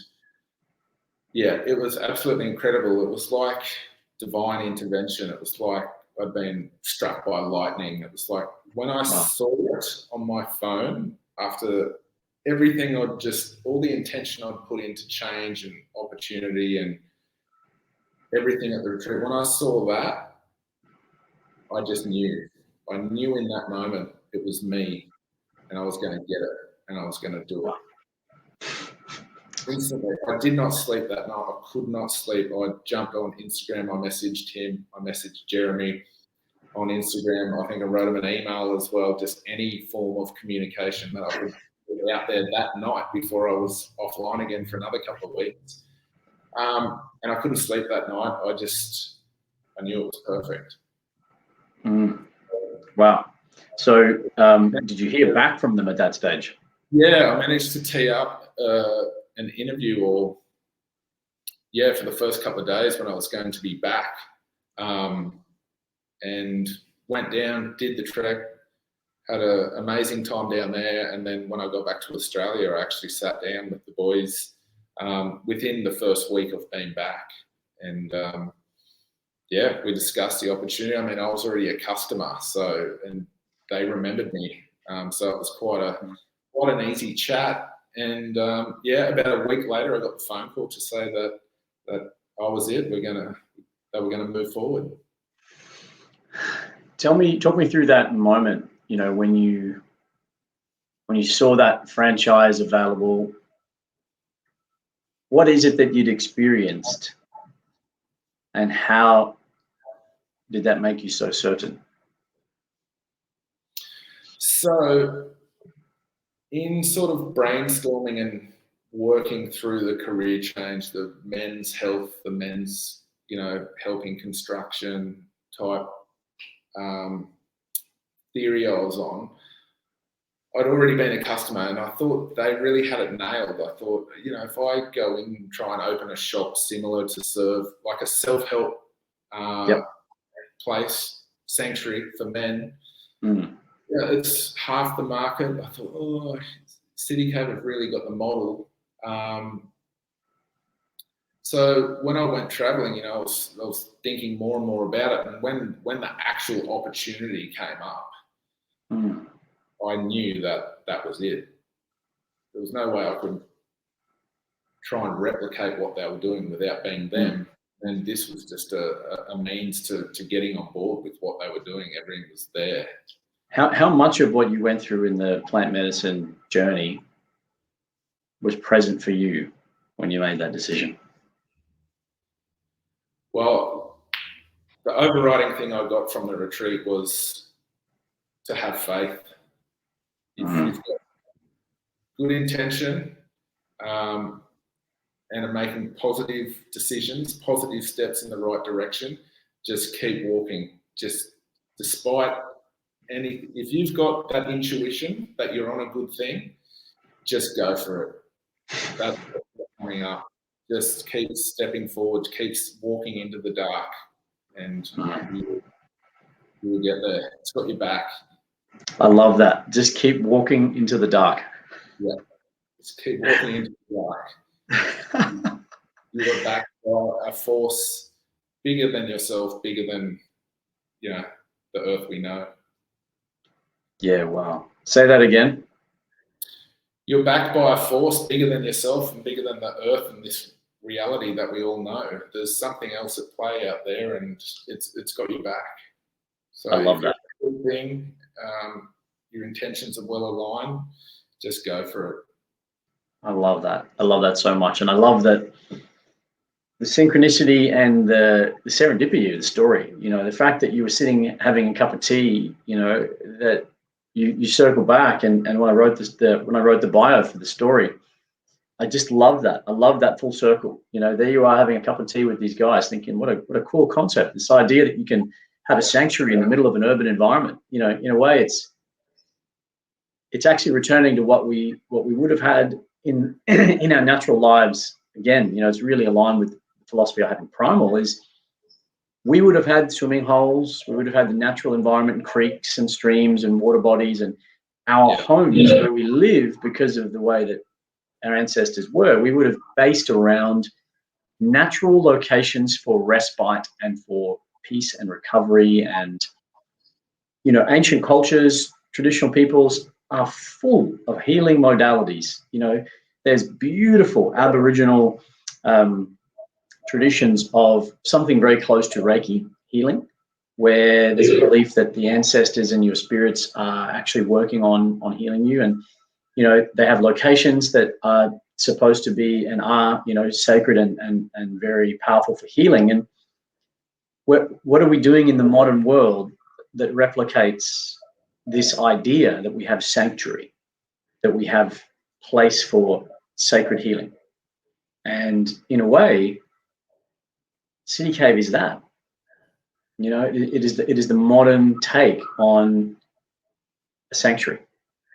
yeah, it was absolutely incredible. It was like divine intervention. It was like I'd been struck by lightning. It was like when I saw it on my phone, after everything all the intention I'd put into change and opportunity and everything at the retreat, when I saw that, I just knew. I knew in that moment it was me and I was going to get it and I was going to do it. Instantly, I did not sleep that night. I could not sleep. I jumped on Instagram. I messaged him. I messaged Jeremy on Instagram. I think I wrote him an email as well, just any form of communication that I could put out there that night before I was offline again for another couple of weeks. And I couldn't sleep that night. I knew it was perfect. Wow. So did you hear back from them at that stage? Yeah, I managed to tee up an interview for the first couple of days when I was going to be back, and went down, did the trek, had an amazing time down there. And then when I got back to Australia, I actually sat down with the boys within the first week of being back And yeah, we discussed the opportunity. I mean, I was already a customer, and they remembered me. So it was quite an easy chat. And yeah, about a week later, I got the phone call to say that I was it. They were gonna move forward. Talk me through that moment. When you saw that franchise available, what is it that you'd experienced, and how did that make you so certain? So, in sort of brainstorming and working through the career change, the men's health, the men's, helping construction type theory I was on, I'd already been a customer, and I thought they really had it nailed. I thought, if I go in and try and open a shop similar to serve like a self-help place, sanctuary for men, it's half the market. I thought, City Cave have really got the model. So when I went traveling, I was thinking more and more about it. And when the actual opportunity came up, I knew that was it. There was no way I could try and replicate what they were doing without being them. And this was just a means to getting on board with what they were doing. Everything was there. How much of what you went through in the plant medicine journey was present for you when you made that decision? Well, the overriding thing I got from the retreat was to have faith. If you've got good intention and are making positive decisions, positive steps in the right direction, just keep walking. Just despite if you've got that intuition that you're on a good thing, just go for it. That's what's coming up. Just keep stepping forward, keep walking into the dark, and you will get there. It's got your back. I love that. Just keep walking into the dark. Yeah, just keep walking into the dark. You're backed by a force bigger than yourself, bigger than the earth we know. Yeah, wow. Say that again. You're backed by a force bigger than yourself and bigger than the earth and this reality that we all know. There's something else at play out there, and it's got your back. So I love that. Good thing, your intentions are well aligned. Just go for it. I love that. I love that so much, and I love that the synchronicity and the serendipity of the story. The fact that you were sitting having a cup of tea. That you circle back, and when I wrote the bio for the story, I just love that. I love that full circle. There you are having a cup of tea with these guys, thinking, what a cool concept. This idea that you can have a sanctuary in the middle of an urban environment. In a way, it's actually returning to what we would have had in our natural lives. Again, it's really aligned with the philosophy I had in Primal. Is we would have had swimming holes, we would have had the natural environment and creeks and streams and water bodies, and our homes where we live, because of the way that our ancestors were, we would have based around natural locations for respite and for peace and recovery. And ancient cultures, traditional peoples are full of healing modalities. There's beautiful Aboriginal traditions of something very close to Reiki healing, where there's a belief that the ancestors and your spirits are actually working on healing you. And they have locations that are supposed to be and are sacred and very powerful for healing. And what are we doing in the modern world that replicates this idea that we have sanctuary, that we have place for sacred healing? And in a way, City Cave is that. It is the modern take on a sanctuary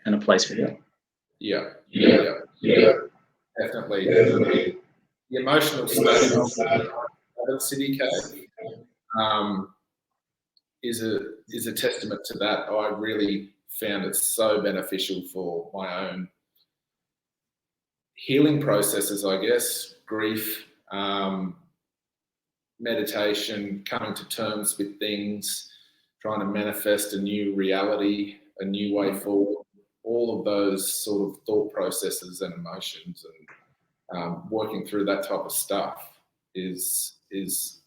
and a place for healing. Yeah. Definitely. The emotional state of City Cave is a testament to that. I really found it so beneficial for my own healing processes, I guess, grief, meditation, coming to terms with things, trying to manifest a new reality, a new way forward, all of those sort of thought processes and emotions, and working through that type of stuff is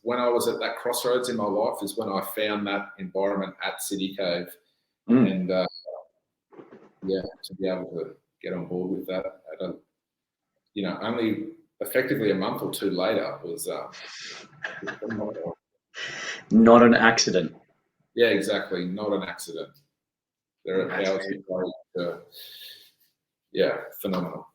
when I was at that crossroads in my life, is when I found that environment at City Cave. And yeah, to be able to get on board with that at a, you know, only effectively a month or two later was not an accident. yeah, exactly, not an accident. There are powers of yeah, phenomenal.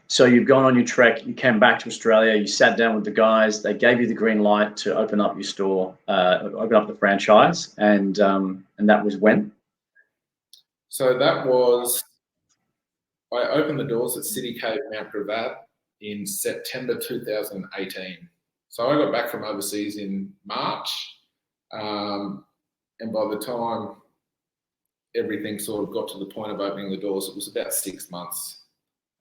So you've gone on your trek, you came back to Australia, you sat down with the guys, they gave you the green light to open up your store, open up the franchise, and that was when? So that was, I opened the doors at City Cave Mount Gravatt in September 2018. So I got back from overseas in March, and by the time everything sort of got to the point of opening the doors, it was about 6 months.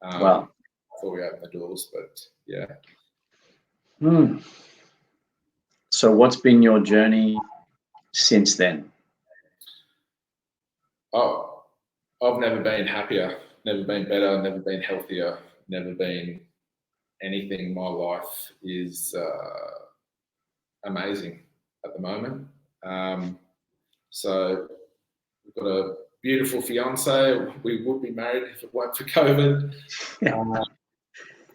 Wow. Before we opened the doors, but yeah. So what's been your journey since then? Oh, I've never been happier, never been better, never been healthier, never been anything. My life is amazing at the moment. So we've got a beautiful fiance. We would be married if it weren't for COVID.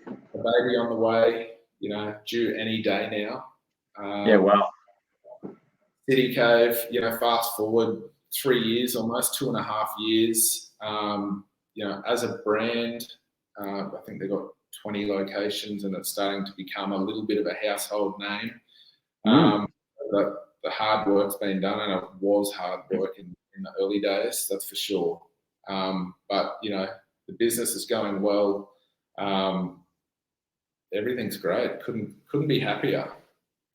A baby on the way, you know, due any day now. Yeah, wow. City Cave, you know, fast forward 3 years, almost 2.5 years. You know, as a brand, I think they've got 20 locations, and it's starting to become a little bit of a household name. But the hard work's been done, and it was hard work in the early days, that's for sure. But you know, the business is going well. Everything's great. Couldn't be happier.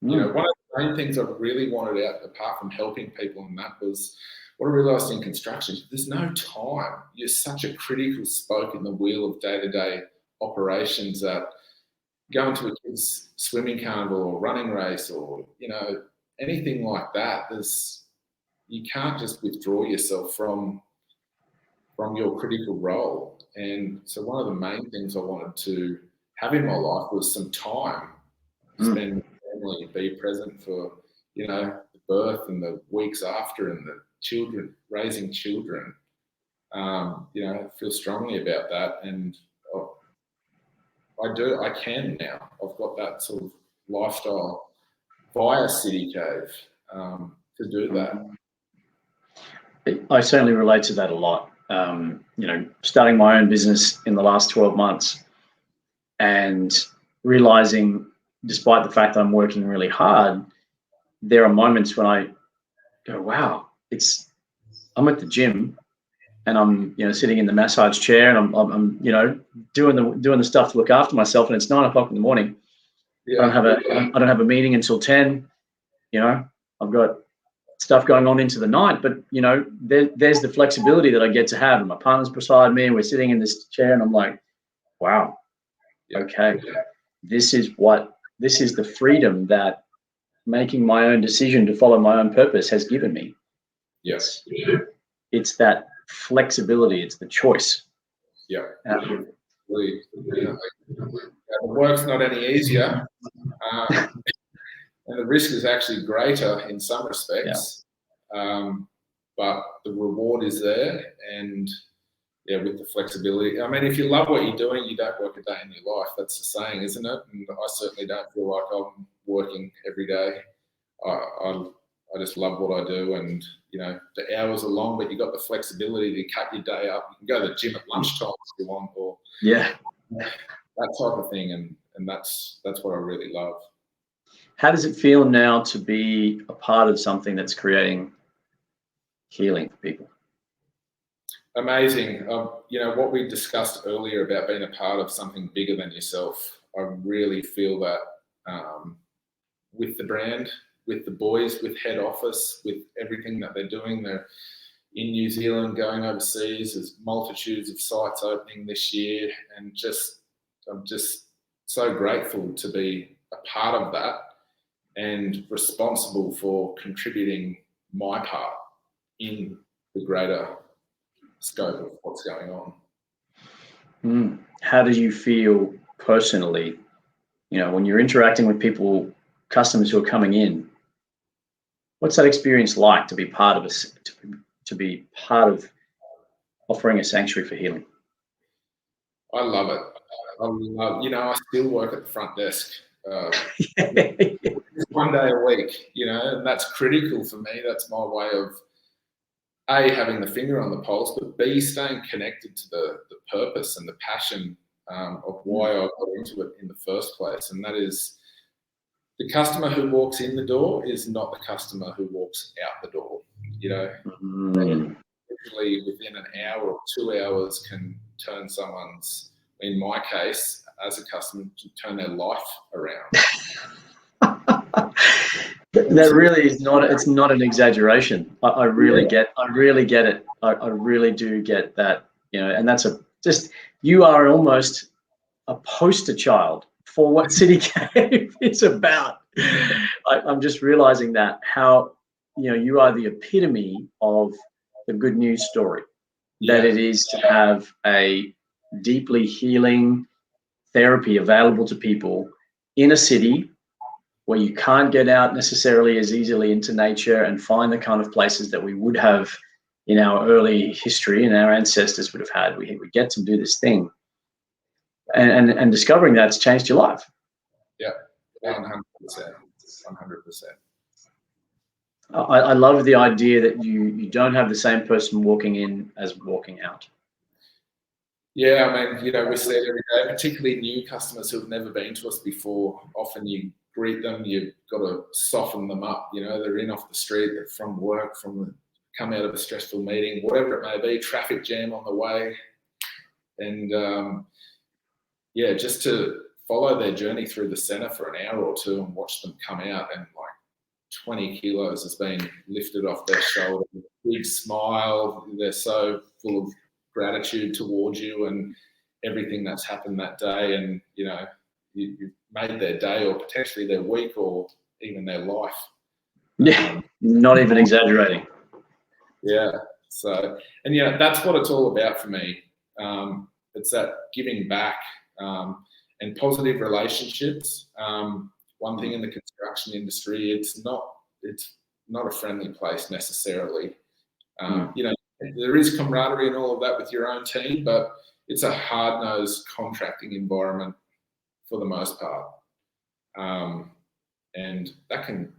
You know, one of the main things I really wanted out, apart from helping people, and that was what I realised in construction. There's no time. You're such a critical spoke in the wheel of day-to-day operations that going to a kid's swimming carnival or running race or, you know, anything like that, you can't just withdraw yourself from your critical role. And so one of the main things I wanted to have in my life was some time to spend with family, be present for, you know, the birth and the weeks after and the children, raising children. You know, I feel strongly about that, and I can now. I've got that sort of lifestyle via City Cave to do that. I certainly relate to that a lot. You know, starting my own business in the last 12 months and realizing, despite the fact that I'm working really hard, there are moments when I go, wow, I'm at the gym and I'm, you know, sitting in the massage chair and I'm you know, doing the stuff to look after myself, and it's 9 o'clock in the morning. Yeah. I don't have a meeting until 10. You know, I've got stuff going on into the night, but you know, there's the flexibility that I get to have, and my partner's beside me and we're sitting in this chair, and I'm like, wow, okay, this is the freedom that making my own decision to follow my own purpose has given me. Yes. It's that flexibility, it's the choice. Yeah. Really, you know, the work's not any easier. And the risk is actually greater in some respects, but the reward is there, and yeah, with the flexibility. I mean, if you love what you're doing, you don't work a day in your life. That's the saying, isn't it? And I certainly don't feel like I'm working every day. I just love what I do, and you know, the hours are long, but you got the flexibility to cut your day up. You can go to the gym at lunchtime if you want, or that type of thing, and that's what I really love. How does it feel now to be a part of something that's creating healing for people? Amazing. You know, what we discussed earlier about being a part of something bigger than yourself, I really feel that with the brand, with the boys, with head office, with everything that they're doing. They're in New Zealand, going overseas. There's multitudes of sites opening this year, and I'm just so grateful to be a part of that. and responsible for contributing my part in the greater scope of what's going on. How do you feel personally, when you're interacting with people, customers who are coming in? What's that experience like to be part of to be part of offering a sanctuary for healing? I love it. I still work at the front desk one day a week, and that's critical for me. That's my way of A, having the finger on the pulse, but B, staying connected to the purpose and the passion of why I got into it in the first place. And that is, the customer who walks in the door is not the customer who walks out the door. Literally within an hour or 2 hours can turn someone's, in my case, as a customer, to turn their life around. That really is not, it's not an exaggeration. I really get it. I really do get that, and that's you are almost a poster child for what City Cave is about. I'm just realizing that how, you are the epitome of the good news story, that it is to have a deeply healing therapy available to people in a city where you can't get out necessarily as easily into nature and find the kind of places that we would have in our early history and our ancestors would have had. We get to do this thing. And discovering that's changed your life. Yeah, 100%. I love the idea that you don't have the same person walking in as walking out. Yeah, I mean, we see it every day, particularly new customers who have never been to us before. Often you greet them, you've got to soften them up. They're in off the street, they're from work, come out of a stressful meeting, whatever it may be, traffic jam on the way. And just to follow their journey through the centre for an hour or two and watch them come out, and like 20 kilos has been lifted off their shoulder, big smile, they're so full of gratitude towards you and everything that's happened that day, and you've made their day or potentially their week or even their life. Not even exaggerating. So, and that's what it's all about for me. It's that giving back and positive relationships. One thing in the construction industry, it's not a friendly place necessarily. There is camaraderie and all of that with your own team, but it's a hard-nosed contracting environment for the most part. And that can,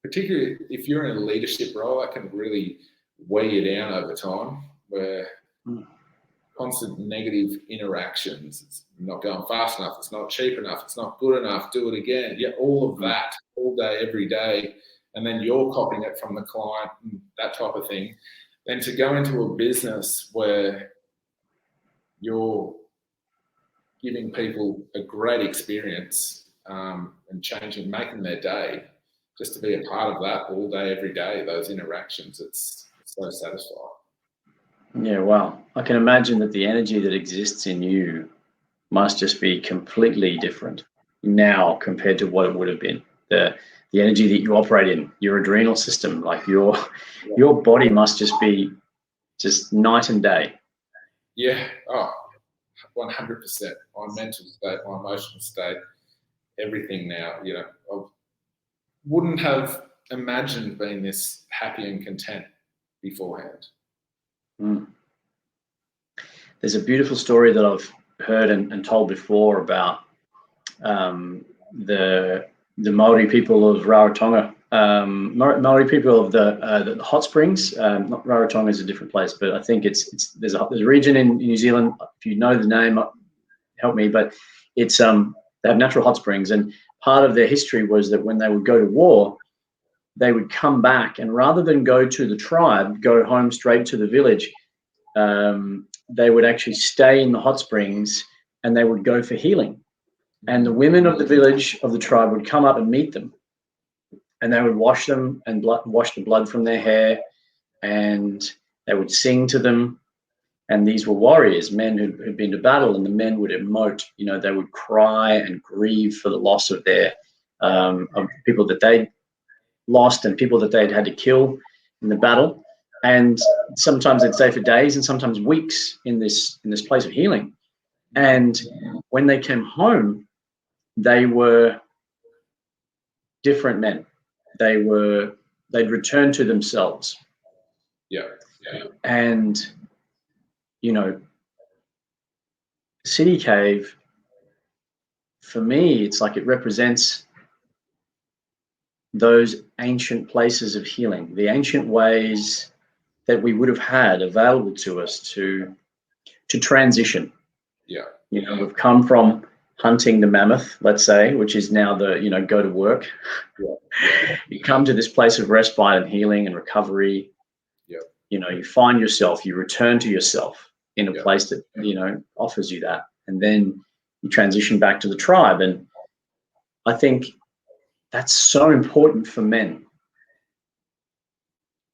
particularly if you're in a leadership role, that can really weigh you down over time, where constant negative interactions, it's not going fast enough, it's not cheap enough, it's not good enough, do it again. All of that all day, every day. And then you're copying it from the client, that type of thing. Then to go into a business where you're giving people a great experience and making their day, just to be a part of that all day, every day, those interactions, it's so satisfying. Yeah, wow. I can imagine that the energy that exists in you must just be completely different now compared to what it would have been. The energy that you operate in, your adrenal system, like your body must just be just night and day. Yeah, 100%. My mental state, my emotional state, everything now, I wouldn't have imagined being this happy and content beforehand. There's a beautiful story that I've heard and told before about the Maori people of Rarotonga, Maori people of the hot springs. Not Rarotonga is a different place, but I think there's a region in New Zealand. If you know the name, help me. But it's they have natural hot springs, and part of their history was that when they would go to war, they would come back, and rather than go to the tribe, go home straight to the village. They would actually stay in the hot springs, and they would go for healing. And the women of the village, of the tribe, would come up and meet them, and they would wash them and wash the blood from their hair, and they would sing to them. And these were warriors, men who'd been to battle, and the men would emote. They would cry and grieve for the loss of their of people that they'd lost and people that they'd had to kill in the battle. And sometimes they'd stay for days and sometimes weeks in this place of healing. And when they came home, they were different men. They'd returned to themselves. Yeah. And, you know, City Cave, for me, it's like it represents those ancient places of healing, the ancient ways that we would have had available to us to transition. Yeah. You know, we've come from hunting the mammoth, let's say, which is now the, you know, go to work. Yeah. You come to this place of respite and healing and recovery. Yeah. You know, you find yourself, you return to yourself in a Yeah. place that, you know, offers you that. And then you transition back to the tribe. And I think that's so important for men.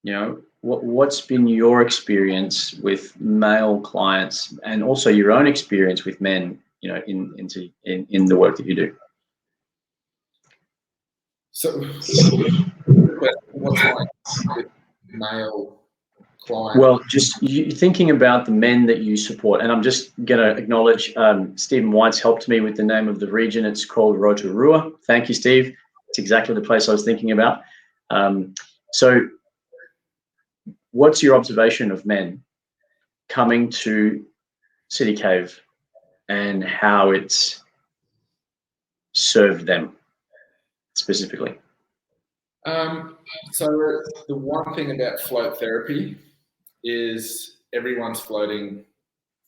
You know, what's been your experience with male clients and also your own experience with men, you know, in the work that you do? So what's like with male client? Well, just thinking about the men that you support, and I'm just going to acknowledge Stephen White's helped me with the name of the region. It's called Rotorua. Thank you, Steve. It's exactly the place I was thinking about. So what's your observation of men coming to City Cave and how it's served them specifically? So the one thing about float therapy is everyone's floating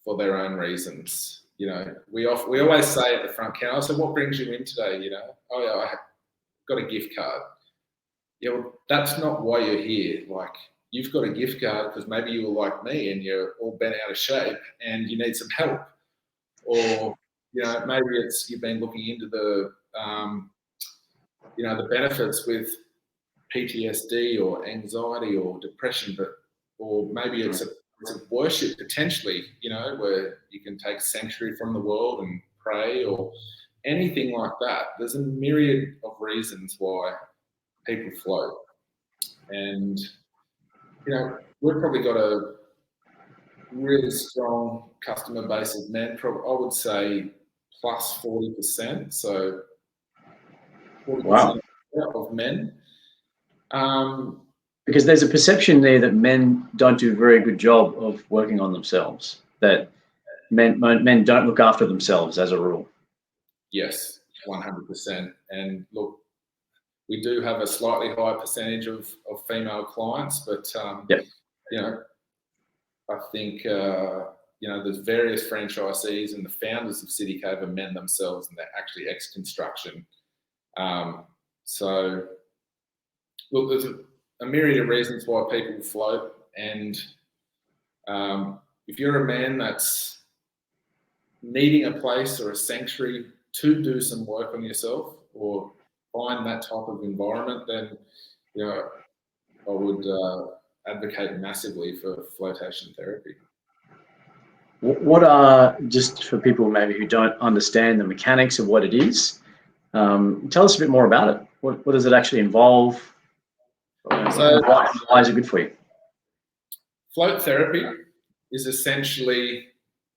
for their own reasons. You know, we always say at the front counter, so what brings you in today? You know, oh yeah, I got a gift card. Yeah, well, that's not why you're here. Like, you've got a gift card because maybe you were like me and you're all bent out of shape and you need some help. Or, you know, maybe it's you've been looking into the, you know, the benefits with PTSD or anxiety or depression, or maybe it's a worship potentially, you know, where you can take sanctuary from the world and pray or anything like that. There's a myriad of reasons why people float. And, you know, we've probably got a really strong customer base of men, probably, I would say plus 40%. So 40% of men. Because there's a perception there that men don't do a very good job of working on themselves, that men don't look after themselves as a rule. Yes, 100%. And look, we do have a slightly higher percentage of female clients, but you know, I think you know, there's various franchisees and the founders of City Cave are men themselves, and they're actually ex-construction. So look, there's a myriad of reasons why people float, and if you're a man that's needing a place or a sanctuary to do some work on yourself or find that type of environment, then, you know, I would advocate massively for flotation therapy. What are, just for people maybe who don't understand the mechanics of what it is, tell us a bit more about it. What does it actually involve? So why is it good for you? Float therapy is essentially,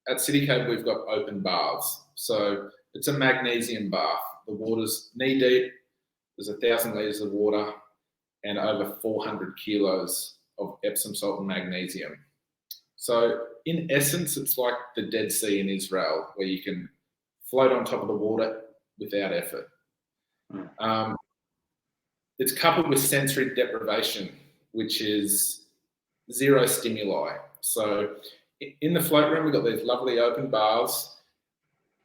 at City Cave, we've got open baths. So it's a magnesium bath. The water's knee deep. There's 1,000 litres of water and over 400 kilos of Epsom salt and magnesium. So in essence, it's like the Dead Sea in Israel, where you can float on top of the water without effort. It's coupled with sensory deprivation, which is zero stimuli. So in the float room, we've got these lovely open baths.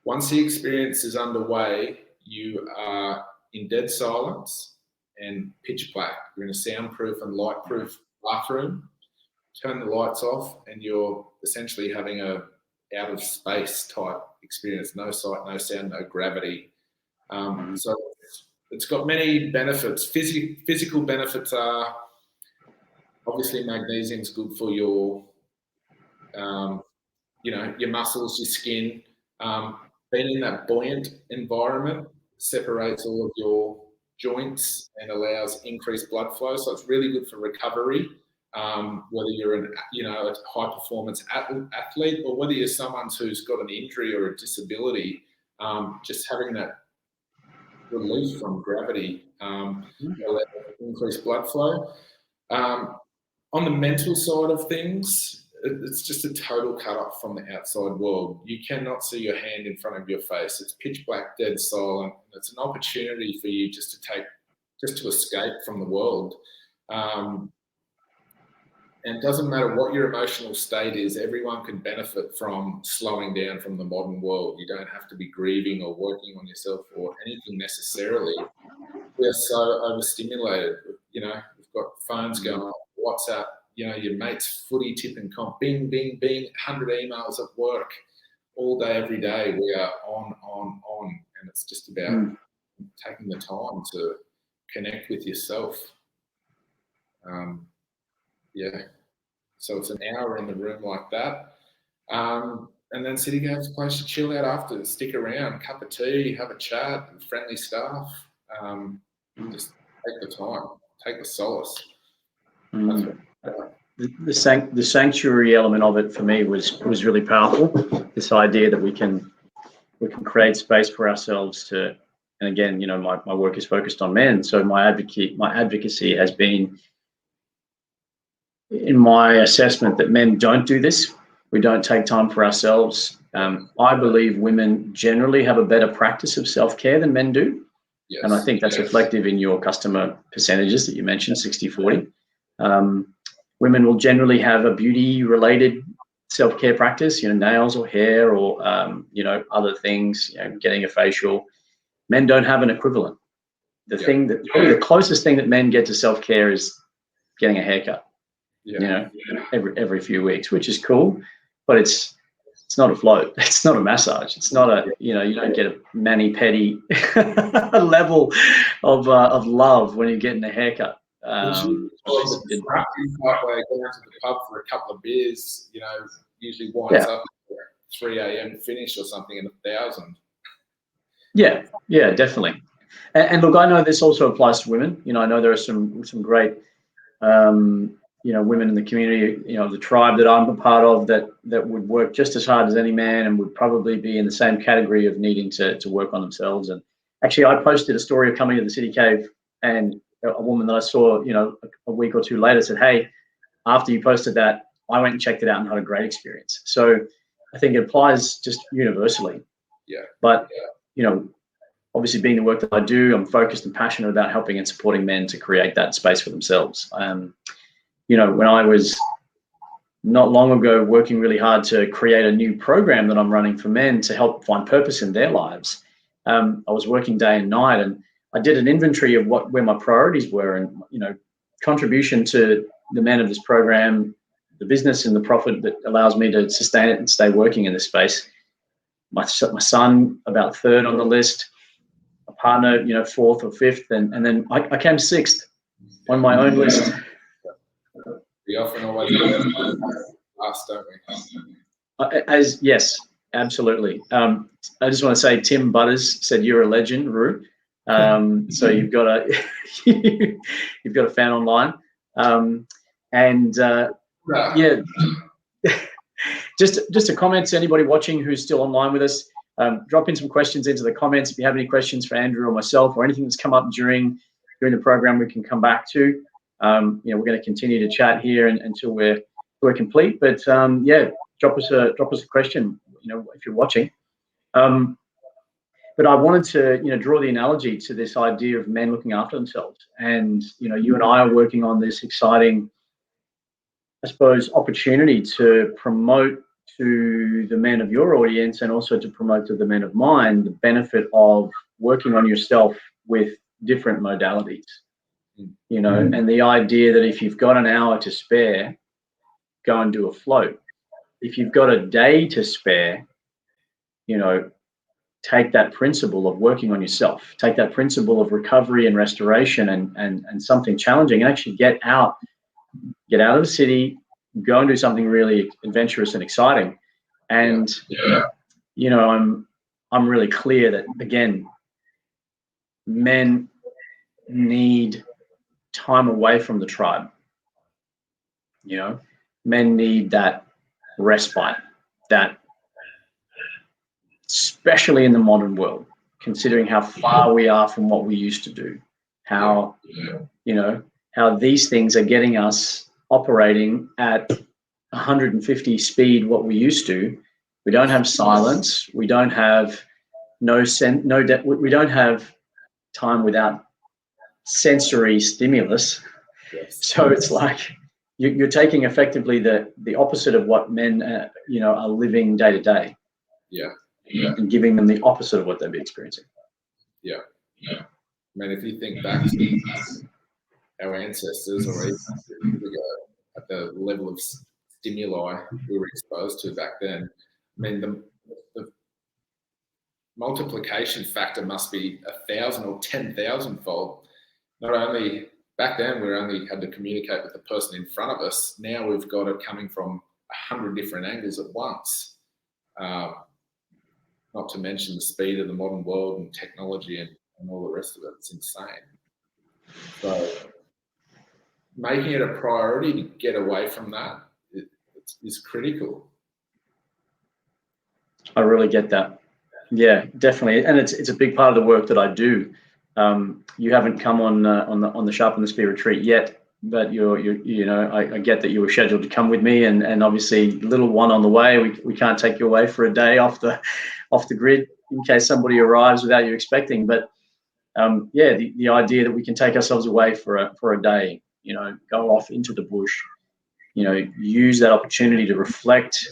Once the experience is underway, you are in dead silence and pitch black. You're in a soundproof and lightproof bathroom. Turn the lights off and you're essentially having a out of space type experience. No sight, no sound, no gravity. So it's got many benefits. Physical benefits are obviously magnesium's good for your, you know, your muscles, your skin. Being in that buoyant environment separates all of your joints and allows increased blood flow. So it's really good for recovery, whether you're a high performance athlete or whether you're someone who's got an injury or a disability. Just having that relief from gravity allows increased blood flow. On the mental side of things, it's just a total cut off from the outside world. You cannot see your hand in front of your face. It's pitch black, dead silent. It's an opportunity for you just to escape from the world. And it doesn't matter what your emotional state is, everyone can benefit from slowing down from the modern world. You don't have to be grieving or working on yourself or anything necessarily. We are so overstimulated. We've got phones going on, WhatsApp, your mate's footy tip and comp, bing, bing, bing, 100 emails at work all day, every day. We are on. And it's just about taking the time to connect with yourself. So it's an hour in the room like that. And then City Games place to chill out after, stick around, cup of tea, have a chat, friendly staff. Just take the time, take the solace. The sanctuary element of it for me was really powerful. This idea that we can create space for ourselves to, and again, my work is focused on men, so my advocacy has been, in my assessment, that men don't do this. We don't take time for ourselves. I believe women generally have a better practice of self-care than men do. Yes, and I think that's reflective in your customer percentages that you mentioned, 60-40. Women will generally have a beauty-related self-care practice, nails or hair or, other things, getting a facial. Men don't have an equivalent. Probably the closest thing that men get to self-care is getting a haircut, every few weeks, which is cool, but it's not a float. It's not a massage. It's not a, you don't get a mani-pedi level of love when you're getting a haircut. Going to the pub for a couple of beers, usually winds up at 3 a.m. finish or something in 1,000. Yeah, definitely. And look, I know this also applies to women. I know there are some great, women in the community, the tribe that I'm a part of that would work just as hard as any man and would probably be in the same category of needing to work on themselves. And actually, I posted a story of coming to the City Cave, and a woman that I saw, a week or two later said, "Hey, after you posted that, I went and checked it out and had a great experience." So I think it applies just universally. Yeah. But, obviously being the work that I do, I'm focused and passionate about helping and supporting men to create that space for themselves. When I was not long ago working really hard to create a new program that I'm running for men to help find purpose in their lives, I was working day and night, and I did an inventory of where my priorities were, and contribution to the men of this program, the business and the profit that allows me to sustain it and stay working in this space. My son about third on the list, a partner, fourth or fifth, and then I came sixth on my own list. We often always last, don't we? Yes, absolutely. I just want to say, Tim Butters said you're a legend, Roo. So you've got a fan online, just a comment to anybody watching who's still online with us. Drop in some questions into the comments if you have any questions for Andrew or myself, or anything that's come up during the program. We can come back to. We're going to continue to chat here until we're complete. But drop us a question. If you're watching. But I wanted to, draw the analogy to this idea of men looking after themselves. And, you and I are working on this exciting, I suppose, opportunity to promote to the men of your audience and also to promote to the men of mine the benefit of working on yourself with different modalities. And the idea that if you've got an hour to spare, go and do a float. If you've got a day to spare, take that principle of working on yourself, take that principle of recovery and restoration and something challenging, and actually get out of the city, go and do something really adventurous and exciting. And I'm really clear that, again, men need time away from the tribe. Men need that respite, that, especially in the modern world, considering how far we are from what we used to do, how these things are getting us operating at 150 speed, what we used to. We don't have silence. We don't have we don't have time without sensory stimulus. So it's like you're taking effectively the opposite of what men are living day to day. And giving them the opposite of what they'd be experiencing. I mean, if you think back to our ancestors, or even at the level of stimuli we were exposed to back then, I mean, the multiplication factor must be 1,000 or 10,000 fold. Not only back then, we only had to communicate with the person in front of us. Now we've got it coming from 100 different angles at once. Not to mention the speed of the modern world and technology and all the rest of it. It's insane. So making it a priority to get away from that is critical. I really get that. Yeah, definitely. And it's a big part of the work that I do. You haven't come on the Sharpen the Spear retreat yet, but I get that you were scheduled to come with me, and obviously little one on the way. We can't take you away for a day off the grid in case somebody arrives without you expecting. But the idea that we can take ourselves away for a day, go off into the bush, use that opportunity to reflect,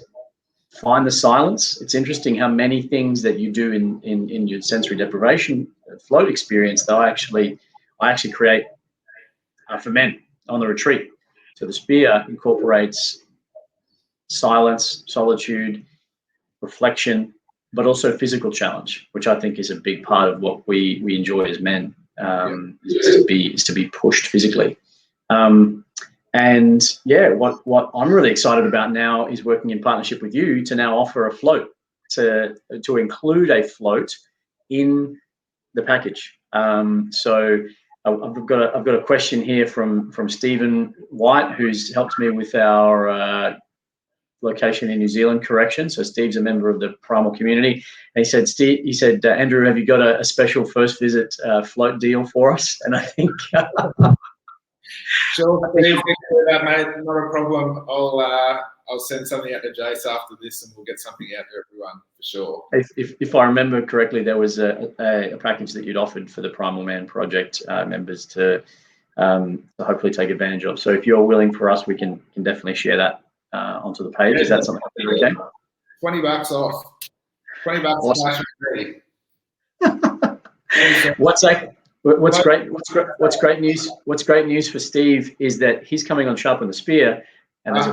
find the silence. It's interesting how many things that you do in your sensory deprivation float experience that I actually create for men on the retreat. So the spear incorporates silence, solitude, reflection, but also physical challenge, which I think is a big part of what we enjoy as men, is to be pushed physically. And what I'm really excited about now is working in partnership with you to now offer a float, to include a float in the package. So I've got a question here from Stephen White, who's helped me with our location in New Zealand correction. So Steve's a member of the Primal community, and he said, Andrew, have you got a special first visit float deal for us? And I think. Sure, Steve, that, mate. Not a problem. I'll send something out to Jace after this, and we'll get something out to everyone for sure. If I remember correctly, there was a package that you'd offered for the Primal Man Project members to hopefully take advantage of. So if you're willing for us, we can definitely share that onto the page. Is that something okay? $20 off. $20 awesome. Free. What's great news for Steve is that he's coming on Sharpen the Spear, and there's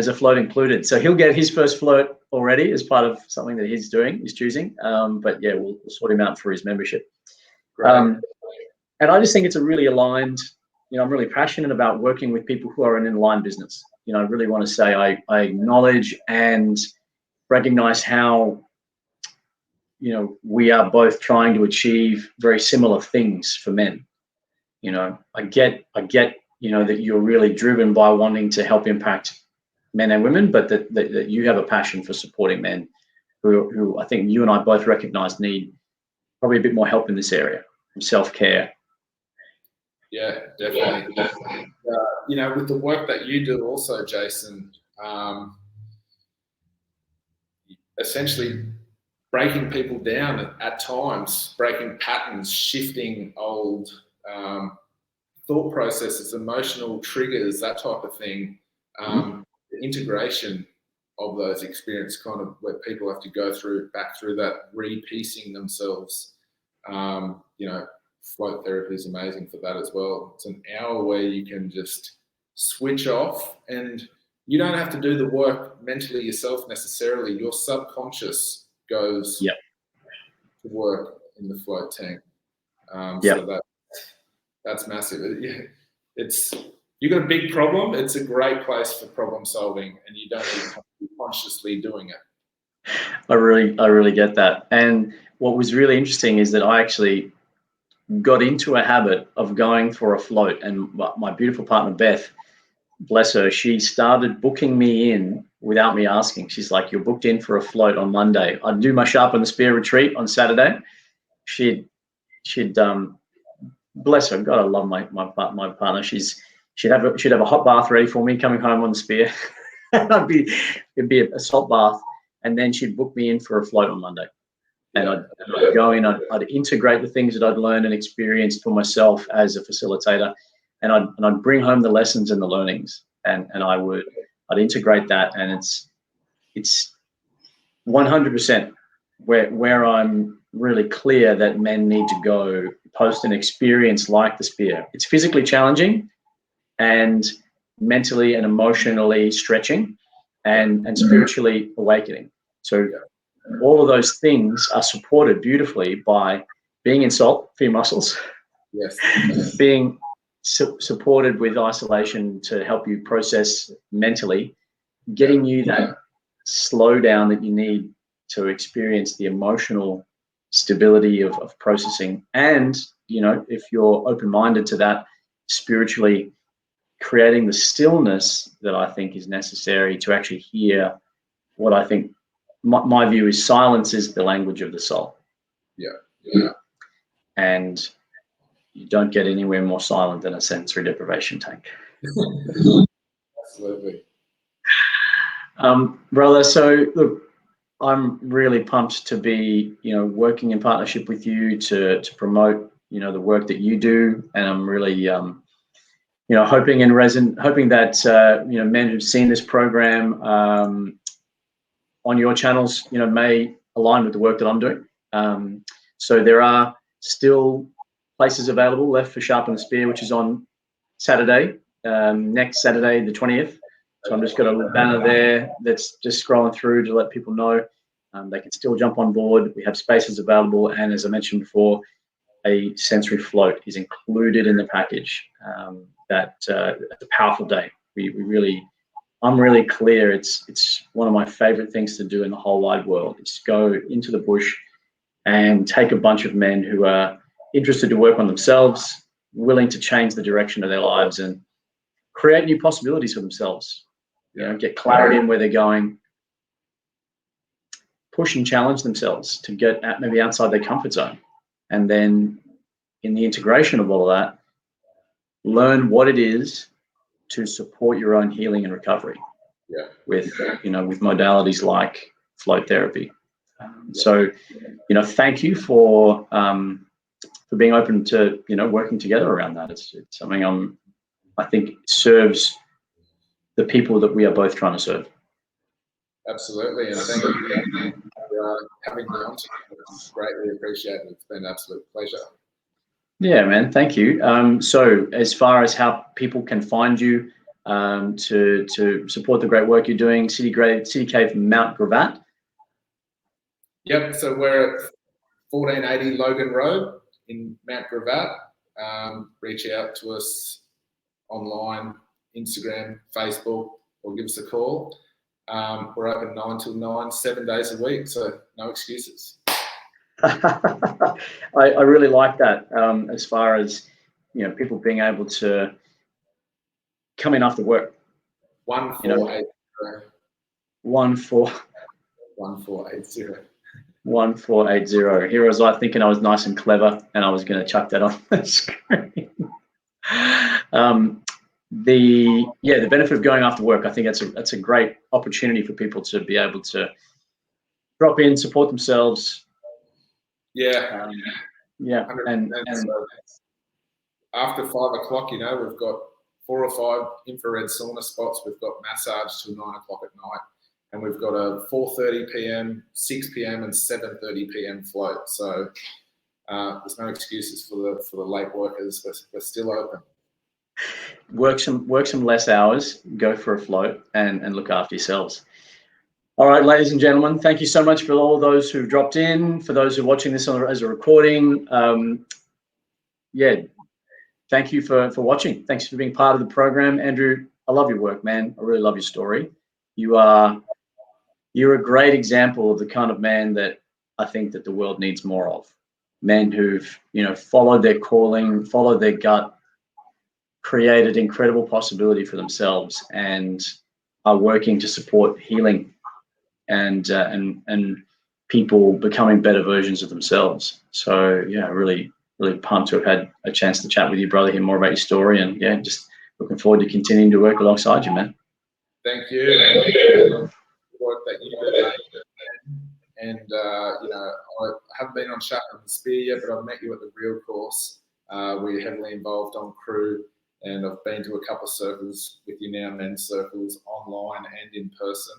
a float included. So he'll get his first float already as part of something that he's choosing. But yeah, we'll sort him out for his membership. And I just think it's a really aligned. I'm really passionate about working with people who are in an aligned business. I really want to say I acknowledge and recognize how we are both trying to achieve very similar things for men. I get that you're really driven by wanting to help impact men and women, but that you have a passion for supporting men who I think you and I both recognize need probably a bit more help in this area, self-care. Yeah, definitely. With the work that you do also, Jason, essentially breaking people down at times, breaking patterns, shifting old thought processes, emotional triggers, that type of thing. The integration of those experiences, kind of where people have to go back through that re-piecing themselves. Float therapy is amazing for that as well. It's an hour where you can just switch off, and you don't have to do the work mentally yourself necessarily. Your subconscious goes to work in the float tank. So that's massive. You've got a big problem. It's a great place for problem solving, and you don't even have to be consciously doing it. I really get that. And what was really interesting is that I actually got into a habit of going for a float, and my beautiful partner Beth, bless her, she started booking me in without me asking. She's like, "You're booked in for a float on Monday." I'd do my sharpen the spear retreat on Saturday. She'd bless her. God, I love my partner. She'd have a hot bath ready for me coming home on the spear. It'd be a salt bath, and then she'd book me in for a float on Monday. And I'd go in, I'd integrate the things that I'd learned and experienced for myself as a facilitator, and I'd bring home the lessons and the learnings, and I'd integrate that, and it's 100% where I'm really clear that men need to go post an experience like the spear. It's physically challenging and mentally and emotionally stretching and spiritually awakening. So all of those things are supported beautifully by being in salt for your muscles, Yes. being supported with isolation to help you process mentally, getting you that slowdown that you need to experience the emotional stability of processing, and if you're open-minded to that, spiritually creating the stillness that I think is necessary to actually hear what I think my view is silence is the language of the soul. Yeah. And you don't get anywhere more silent than a sensory deprivation tank. Absolutely. Brother, so look, I'm really pumped to be, working in partnership with you to promote, the work that you do, and I'm really, hoping that men who've seen this program on your channels, may align with the work that I'm doing. So there are still places available left for Sharpen the Spear, which is on Saturday, next Saturday, the 20th. So I'm just got a banner there that's just scrolling through to let people know they can still jump on board. We have spaces available, and as I mentioned before, a sensory float is included in the package. That's a powerful day. I'm really clear. It's one of my favorite things to do in the whole wide world. Is go into the bush and take a bunch of men who are interested to work on themselves, willing to change the direction of their lives and create new possibilities for themselves. Get clarity in where they're going, push and challenge themselves to get maybe outside their comfort zone, and then in the integration of all of that, learn what it is to support your own healing and recovery. With modalities like float therapy. So thank you for being open to working together around that. It's something I think serves the people that we are both trying to serve. Absolutely, and thank you for having me on. It's greatly appreciated. It's been an absolute pleasure. Yeah, man, thank you. So as far as how people can find you to support the great work you're doing, City Cave Mount Gravatt. Yep, so we're at 1480 Logan Road in Mount Gravatt. Reach out to us online, Instagram, Facebook, or give us a call. We're open 9 till 9, 7 days a week, so no excuses. I really like that, as far as people being able to come in after work. 1480. 1480. Here was I thinking I was nice and clever, and I was going to chuck that on the screen. The benefit of going after work, I think that's a great opportunity for people to be able to drop in, support themselves. Yeah. And after 5 o'clock, we've got 4 or 5 infrared sauna spots. We've got massage till 9 o'clock at night, and we've got a 4:30 p.m., 6 p.m., and 7:30 p.m. float. So there's no excuses for the late workers. We're still open. Work some less hours, go for a float, and look after yourselves. All right, ladies and gentlemen, thank you so much for all those who've dropped in, for those who are watching this as a recording. Thank you for watching. Thanks for being part of the program. Andrew, I love your work, man. I really love your story. You're a great example of the kind of man that I think that the world needs more of. men who've, followed their calling, followed their gut, created incredible possibility for themselves, and are working to support healing and people becoming better versions of themselves. So yeah, really pumped to have had a chance to chat with you, brother, hear more about your story, and yeah, just looking forward to continuing to work alongside you, man. Thank you. The work that you do. And I haven't been on Sharpen the Spear yet, but I've met you at the Real course. We're heavily involved on crew, and I've been to a couple of circles with you now, men's circles, online and in person.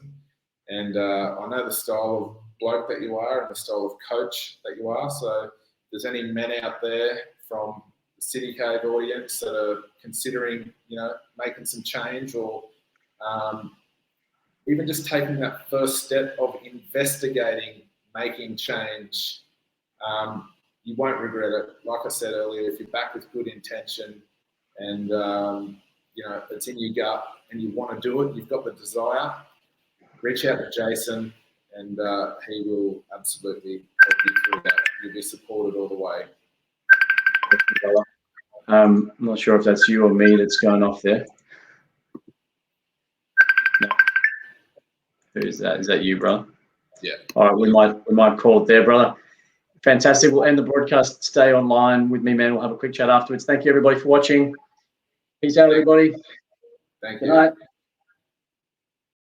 And I know the style of bloke that you are and the style of coach that you are. So if there's any men out there from the City Cave audience that are considering, making some change, or even just taking that first step of investigating, making change, you won't regret it. Like I said earlier, if you're back with good intention and, it's in your gut and you want to do it, you've got the desire, reach out to Jason and he will absolutely help you through that. You'll be supported all the way. I'm not sure if that's you or me that's going off there. No. Who is that? Is that you, brother? Yeah. All right, we might call it there, brother. Fantastic. We'll end the broadcast. Stay online with me, man. We'll have a quick chat afterwards. Thank you, everybody, for watching. Peace out, everybody. Thank you. Good night.